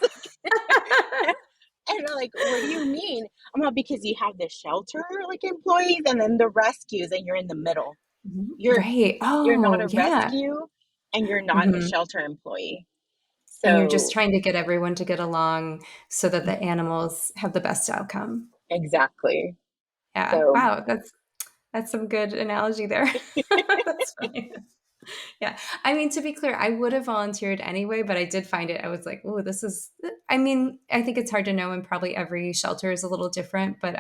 And they're like, what do you mean? I'm like, because you have the shelter like employees, and then the rescues, and you're in the middle. Mhm. You're Right. you're not Oh, a yeah. rescue, and you're not a Hmm. shelter employee. And you're just So trying to get everyone to get along so that the mhm, animals have the best outcome. exactly. Yeah. So Wow. That's. That's some good analogy there. That's funny. Yeah. I mean, to be clear, I would have volunteered anyway, but I did find it. I was like, oh, this is, I mean, I think it's hard to know, and probably every shelter is a little different, but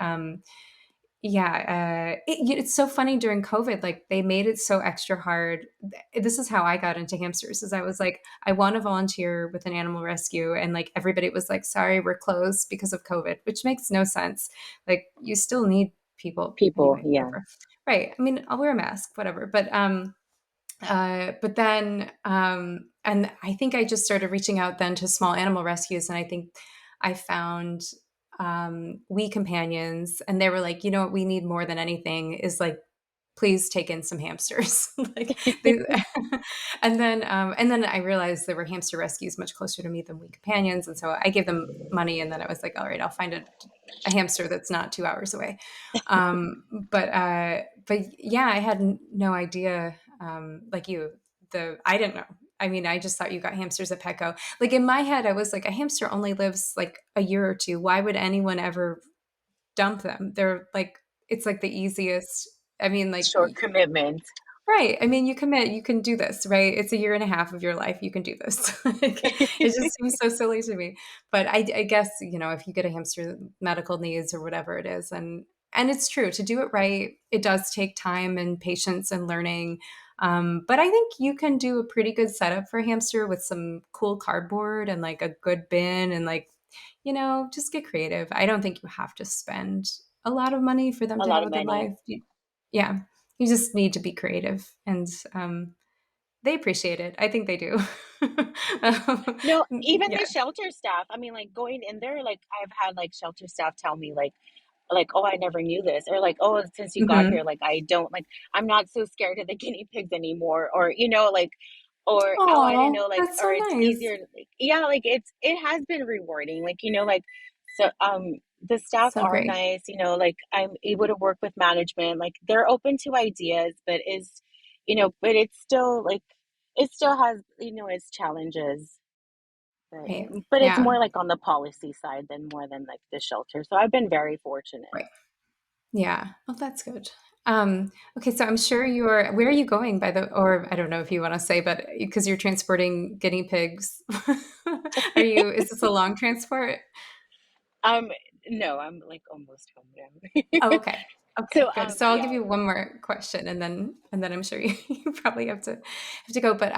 yeah, it's so funny during COVID, like they made it so extra hard. This is how I got into hamsters, is I was like, I want to volunteer with an animal rescue. And like everybody was like, sorry, we're closed because of COVID, which makes no sense. Like you still need people People, anyway, yeah. whatever. Right. I mean, I'll wear a mask, whatever. But then, and I think I just started reaching out then to small animal rescues, and I think I found We Companions, and they were like, you know what, we need more than anything is like, please take in some hamsters. Like, they, and then I realized there were hamster rescues much closer to me than We Companions, and so I gave them money, and then I was like, all right, I'll find a hamster that's not 2 hours away. But yeah, I had no idea. Like you, I didn't know. I mean, I just thought you got hamsters at Petco. Like in my head, I was like, a hamster only lives like a year or two. Why would anyone ever dump them? They're like, it's like the easiest. I mean, like, Short commitment. right. I mean, you commit, you can do this, right? It's a year and a half of your life. You can do this. Like, it just seems so silly to me. But I guess, if you get a hamster, medical needs or whatever it is, and it's true, to do it right, it does take time and patience and learning. But I think you can do a pretty good setup for a hamster with some cool cardboard and like a good bin and like, just get creative. I don't think you have to spend a lot of money for them A to lot have of a good money. life. Yeah, you just need to be creative, and they appreciate it. I think they do. No, even Yeah. the shelter staff. I mean, like going in there, like I've had like shelter staff tell me like, oh, I never knew this, or like, oh, since you got here, Hmm. like I don't like, I'm not so scared of the guinea pigs anymore, or like, or oh, I didn't Oh, know, like, that's or so it's nice. easier, like, yeah, like it has been rewarding, like like, so the staff So are great. nice, like I'm able to work with management, like they're open to ideas, but but it's still like it still has its challenges. Right. But it's Yeah. more like on the policy side than more than like the shelter. So I've been very fortunate. Right. Yeah. Oh, that's good. Okay, so I'm sure where are you going or I don't know if you want to say, but because you're transporting guinea pigs, is this a long transport? Um, no, I'm like almost home now. Oh, okay. So Okay, good. So I'll give yeah. you one more question, and then I'm sure you probably have to go. But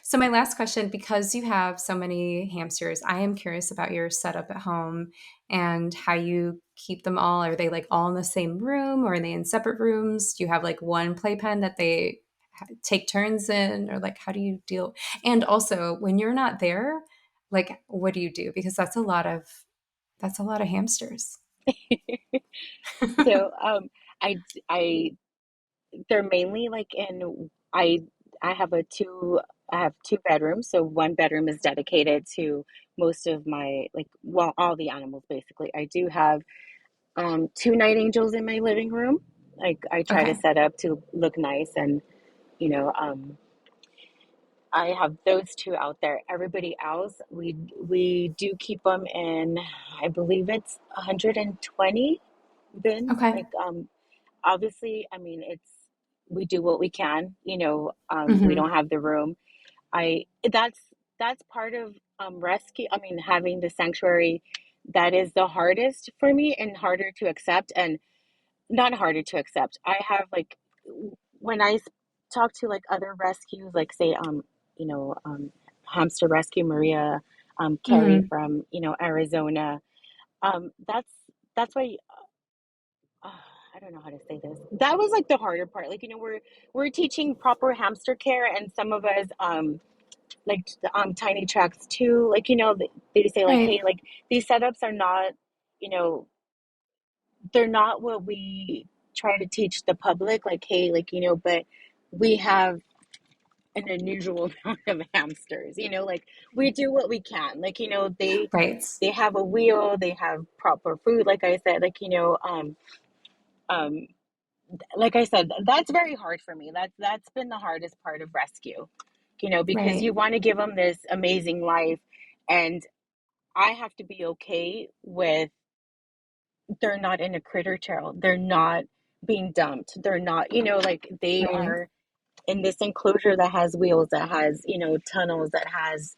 so my last question, because you have so many hamsters, I am curious about your setup at home and how you keep them all. Are they like all in the same room, or are they in separate rooms? Do you have like one playpen that they take turns in, or like how do you deal? And also, when you're not there, like what do you do? Because that's a lot of hamsters. So I they're mainly like in I have a two I have two bedrooms. So one bedroom is dedicated to most of my like well all the animals basically. I do have two night angels in my living room. Like I try to Okay. set up to look nice and you know um I have those two out there. Everybody else, we do keep them in. I believe it's 120 bins. Okay. Like, obviously, I mean, we do what we can. We Hmm. don't have the room. I that's part of rescue. I mean, having the sanctuary, that is the hardest for me and harder to accept. And not harder to accept. I have like when talk to like other rescues, like say you know um, Hamster Rescue Maria, Carrie Hmm. from Arizona. That's why uh, I don't know how to say this. That was like the harder part. Like we're teaching proper hamster care, and some of us like tiny tracks too. Like they say like Right. hey like these setups are not you know they're not what we try to teach the public like hey like but we have an unusual amount of hamsters like we do what we can like Right. they have a wheel, they have proper food, like I said, um like I said, that's very hard for me. That's been the hardest part of rescue, because Right. you want to give them this amazing life, and I have to be okay with they're not in a critter trail. They're not being dumped. They're not, like they Right. are in this enclosure that has wheels, that has, tunnels, that has,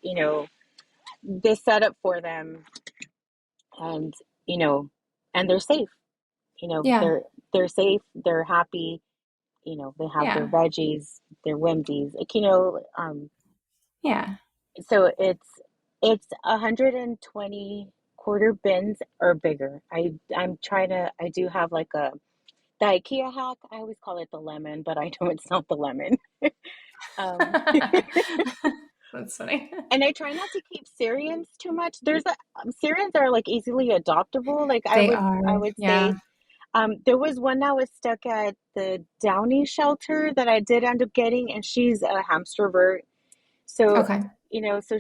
this setup for them, and, you know, and they're safe. Yeah. They're safe, they're happy, they have their Yeah. veggies, their whimsies, like, Yeah. so it's 120 quarter bins or bigger. I do have like the IKEA hack. I always call it the lemon, but I know it's not the lemon. Um, That's funny. and I try not to keep Syrians too much. Syrians are like easily adoptable. Like They I are. would say, Yeah. there was one that was stuck at the Downey shelter that I did end up getting, and she's a hamstervert. So, Okay. so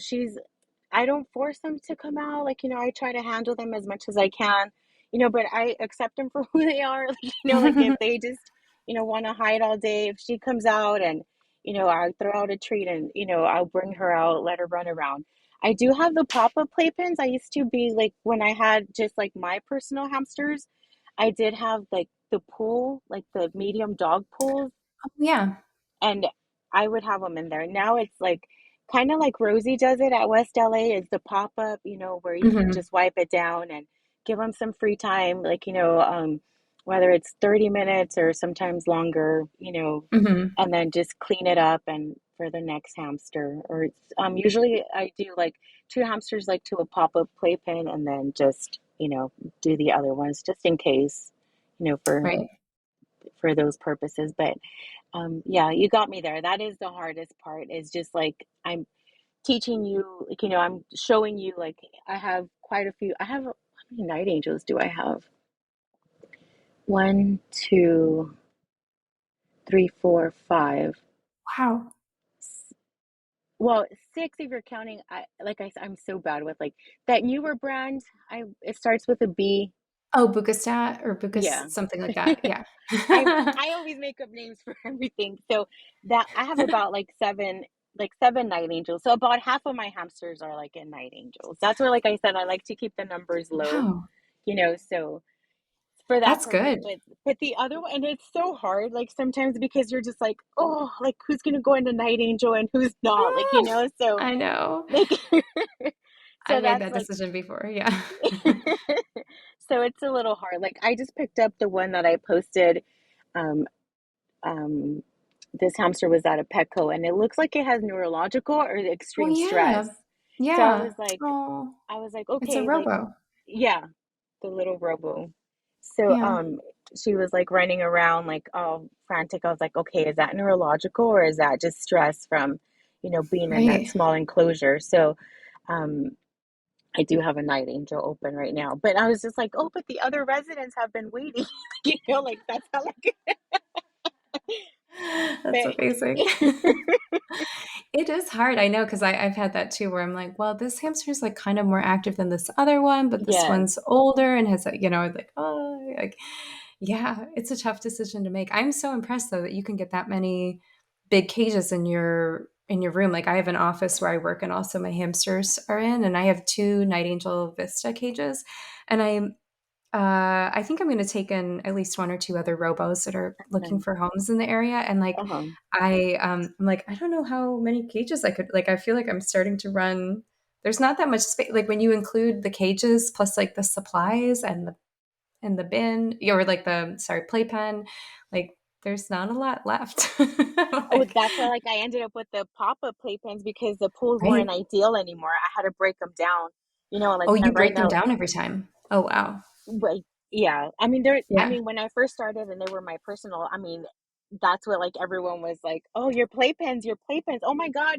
I don't force them to come out. Like, I try to handle them as much as I can, but I accept them for who they are. Like, like if they just, want to hide all day, if she comes out and, I throw out a treat and, I'll bring her out, let her run around. I do have the pop-up playpens. I used to be like, when I had just like my personal hamsters, I did have like the pool, like the medium dog pools, Oh, yeah. and I would have them in there. Now it's like kind of like Rosie does it at West LA, is the pop up, where you can Hmm. just wipe it down and give them some free time, like, whether it's 30 minutes or sometimes longer, Hmm. and then just clean it up and for the next hamster. Or it's usually I do like two hamsters like to a pop up playpen, and then just, do the other ones just in case, Right. for those purposes. But yeah, you got me there. That is the hardest part, is just like I'm teaching you, like, I'm showing you, like, I have quite a few. How many night angels do I have? One, two, three, four, five. Wow. Well, six if you're counting. I'm so bad with like that newer brand. It starts with a B. Oh, Bukastat or Bukas, Yeah. something like that. Yeah. I I always make up names for everything. So that I have about like seven night angels. So about half of my hamsters are like in night angels. That's where, like I said, I like to keep the numbers low, Wow. so for that That's purpose. good. But the other one, and it's so hard, like sometimes, because you're just like, oh, like who's gonna go into night angel and who's not, like, Ah, so I know. like I so made that's that like decision before. Yeah. so it's a little hard. Like I just picked up the one that I posted. Um, um, this hamster was at a Petco, and it looks like it has neurological or Oh, extreme stress. yeah. So Yeah. Oh, I was like, it's a okay, like, robo. yeah, the little robo. So Yeah. she was like running around like all frantic. I was like, okay, is that neurological or is that just stress from, being in that Right. small enclosure? So um I do have a night angel open right now. But I was just like, oh, but the other residents have been waiting. Like that's how like That's but amazing. It is hard, I know, because I've had that too, where I'm like, well, this hamster is like kind of more active than this other one, but this yes. one's older and has, like, oh, like, yeah, it's a tough decision to make. I'm so impressed though that you can get that many big cages in your room. Like I have an office where I work and also my hamsters are in, and I have two Night Angel Vista cages, and I think I'm going to take in at least one or two other robos that are looking Nice. for homes in the area. And like, Uh-huh. I'm like, I don't know how many cages I could, like, I feel like I'm starting to run. There's not that much space. Like when you include the cages plus like the supplies and the bin, or like sorry, playpen, like there's not a lot left. Oh, Like, that's why like I ended up with the pop-up playpens, because the pools right. weren't ideal anymore. I had to break them down. Like Oh, you right break them now. down every time. Oh, wow. But yeah, I Yeah. mean, when I first started and they were my personal, I mean, that's what like everyone was like, "Oh, your playpens, your playpens. Oh my God,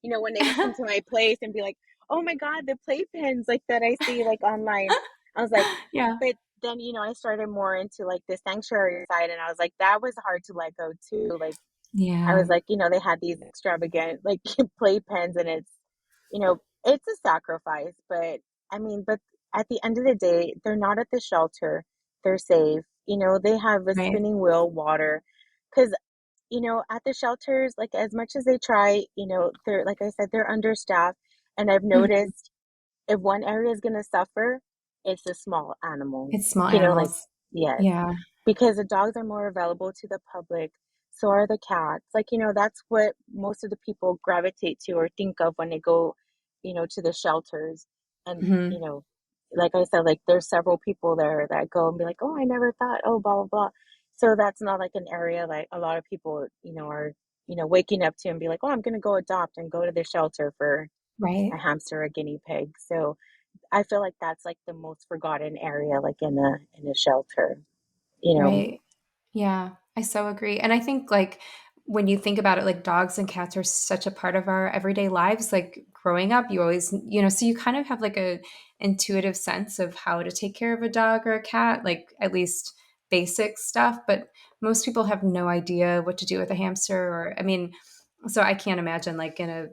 when they would come to my place and be like, "Oh my God, the playpens like that I see like online." I was like, Yeah. but then, I started more into like the sanctuary side, and I was like, that was hard to let go too. Like I Yeah. was like, they had these extravagant like playpens, and it's a sacrifice, but I mean, but at the end of the day, they're not at the shelter. They're safe. They have a Right. spinning wheel, water, because at the shelters, like as much as they try, they're, like I said, they're understaffed, and I've Mhm. noticed if one area is gonna suffer, it's a small animal. It's small Like animals. yes, Yeah. because the dogs are more available to the public. So are the cats. Like, that's what most of the people gravitate to or think of when they go, to the shelters. And, Hmm. like I said, like there's several people there that go and be like, oh, I never thought, oh, blah, blah, blah. So that's not like an area like a lot of people, are, waking up to and be like, oh, I'm going to go adopt and go to the shelter for Right. a hamster or a guinea pig. So I feel like that's like the most forgotten area, like in a shelter, you know. Right. Yeah, I so agree. And I think like when you think about it, like dogs and cats are such a part of our everyday lives. Like growing up, you always, so you kind of have like a intuitive sense of how to take care of a dog or a cat, like at least basic stuff. But most people have no idea what to do with a hamster or, I mean, so I can't imagine like in a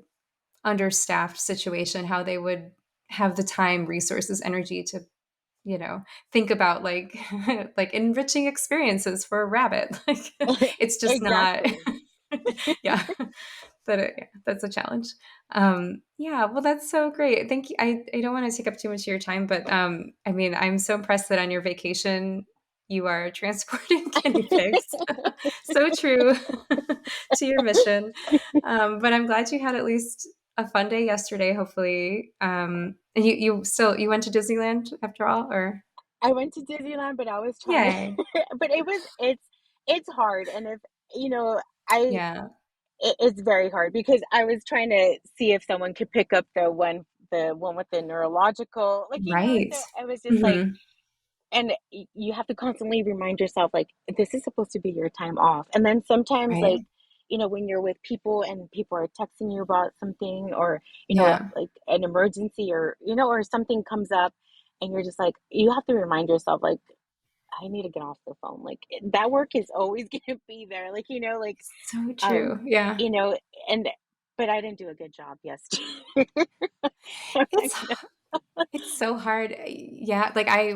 understaffed situation how they would have the time, resources, energy to think about like like enriching experiences for a rabbit. Like it's just not. Exactly. Yeah, yeah, that's a challenge. Yeah, well, that's so great. Thank you. I don't want to take up too much of your time, but I mean, I'm so impressed that on your vacation you are transporting guinea pigs. So true to your mission. But I'm glad you had at least a fun day yesterday. Hopefully, and you went to Disneyland after all, or I went to Disneyland, but I was trying yay? but it's hard. And if, you know, I Yeah, it's very hard because I was trying to see if someone could pick up the one with the neurological, like, right. so I was just like, Hmm. and you have to constantly remind yourself like this is supposed to be your time off. And then sometimes like, Right. when you're with people and people are texting you about something, or Yeah. like an emergency, or or something comes up, and you're just like, you have to remind yourself like, I need to get off the phone. Like that work is always going to be there, like, like, So um true. Yeah. you know and but I didn't do a good job yesterday. It's it's so hard. Yeah, like I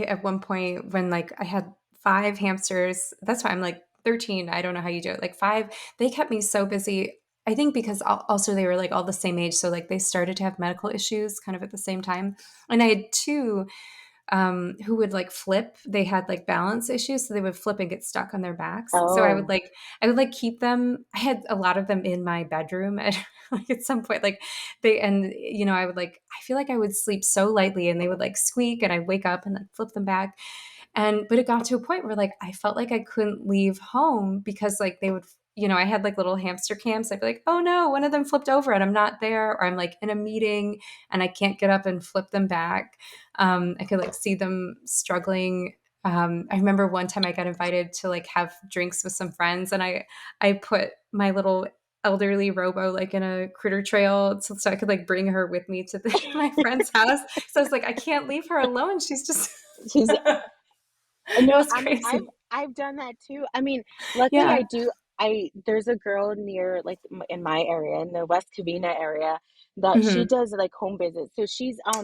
at one point when like I had 5 hamsters. That's why I'm like 13. I don't know how you do it. Like 5, they kept me so busy. I think because also they were like all the same age, so like they started to have medical issues kind of at the same time. And I had 2 who would like flip. They had like balance issues, so they would flip and get stuck on their backs. So Oh, I would like keep them. I had a lot of them in my bedroom at like at some point, like I would like I feel like I would sleep so lightly, and they would like squeak, and I'd wake up and then flip them back. And but it got to a point where like I felt like I couldn't leave home because like they would. I had like little hamster camps. I'd be like, oh no, one of them flipped over and I'm not there, or I'm like in a meeting and I can't get up and flip them back. I could like see them struggling. I remember one time I got invited to like have drinks with some friends, and I put my little elderly robo like in a critter trail so I could like bring her with me to my friend's house. So I was like, I can't leave her alone. She's just she's it no, was I mean, I've crazy. I've done that too. I mean, luckily Yeah. I do. There's a girl near, like, in my area, in the West Covina area, that she Hmm. does like home visits. So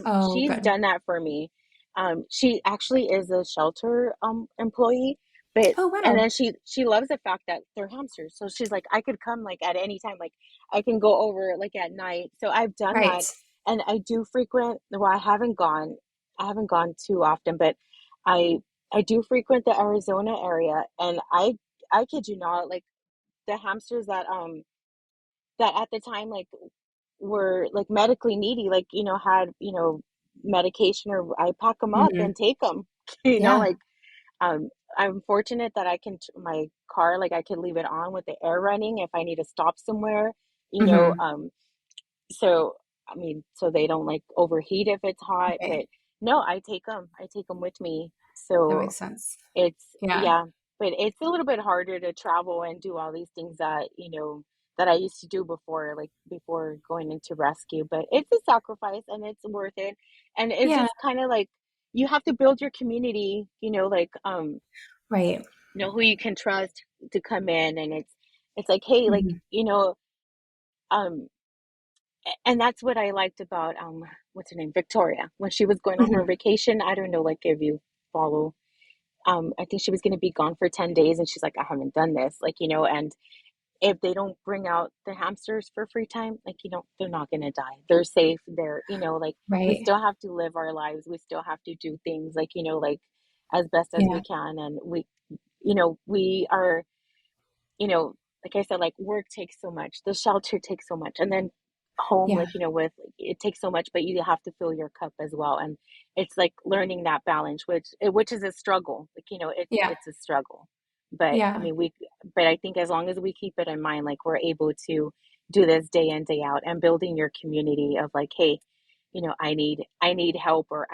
Oh, she's good. done that for me. She actually is a shelter employee, but Oh, and then wow. she loves the fact that they're hamsters. So she's like, I could come like at any time, like I can go over like at night. So I've done Right. that, and I do frequent. Well, I haven't gone too often, but I I do frequent the Arizona area, and I kid you not, like the hamsters that at the time like were like medically needy, like, had, medication, or I pack them up and Hmm. take them. Yeah. Like, I'm fortunate that my car, like I can leave it on with the air running if I need to stop somewhere, you know. Hmm. So I mean, so they don't like overheat if it's hot. Right. But no, I take them with me. That So makes sense. it's, Yeah. yeah, but it's a little bit harder to travel and do all these things that, that I used to do before, like before going into rescue. But it's a sacrifice and it's worth it. And it's Yeah. just kind of like you have to build your community, like, Right. who you can trust to come in, and it's like, hey, like, Hmm. um and that's what I liked about, what's her name, Victoria, when she was going on her Hmm. vacation. I don't know, like, if you follow, I think she was going to be gone for 10 days, and she's like, I haven't done this, like, and if they don't bring out the hamsters for free time, like, they're not going to die. They're safe. They're, like, we Right. still have to live our lives. We still have to do things like, like, as best as we Yeah. can. And we are, like I said, like work takes so much, the shelter takes so much, and then home, Yeah. like, with it takes so much, but you have to fill your cup as well. And it's like learning that balance, which is a struggle. Like, Yeah. it's a struggle. But I Yeah. mean, but I think as long as we keep it in mind, like we're able to do this day in, day out, and building your community of like, hey, I need help, or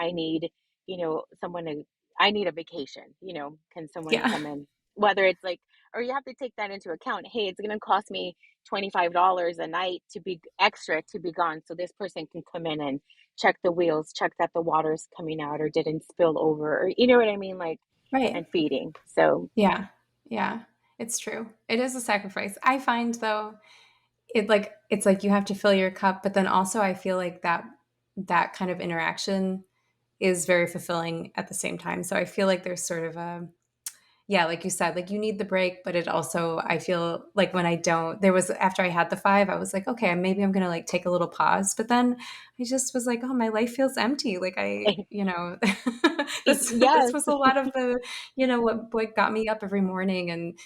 someone to, I need a vacation, can someone Yeah. come in? Whether it's like, or you have to take that into account. Hey, it's going to cost me $25 a night to be extra to be gone. So this person can come in and check the wheels, check that the water's coming out or didn't spill over, or you know what I mean? Like, Right. and feeding. So, Yeah. Yeah. It's true. It is a sacrifice. I find though, it's like you have to fill your cup, but then also I feel like that kind of interaction is very fulfilling at the same time. So I feel like there's sort of a, yeah, like you said, like you need the break, but it also, I feel like when I don't, there was, after I had the five, I was like, okay, maybe I'm going to like take a little pause. But then I just was like, oh, my life feels empty. Like this yes, was a lot of the, what got me up every morning. And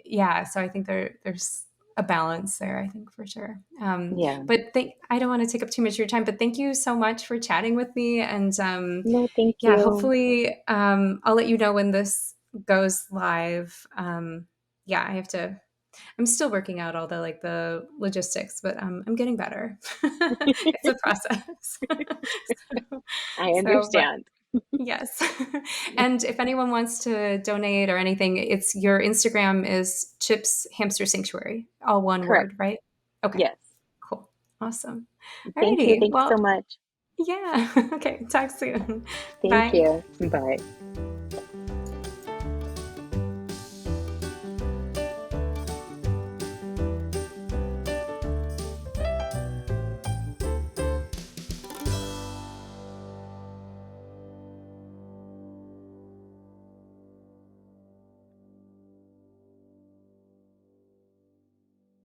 yeah, so I think there's a balance there, I think for sure. yeah. But I don't want to take up too much of your time, but thank you so much for chatting with me. And No, thank yeah, you. hopefully I'll let you know when this goes live. Yeah, I'm still working out all the logistics, but I'm getting better. It's a process. so, I but understand. yes. And if anyone wants to donate or anything, it's your Instagram is Chips Hamster Sanctuary, all one Correct. word, right? Okay, Yes. cool. Awesome. Thank you. Alrighty. Thank you Well, so much. yeah. Okay. Talk soon. Thank Bye. you. Bye.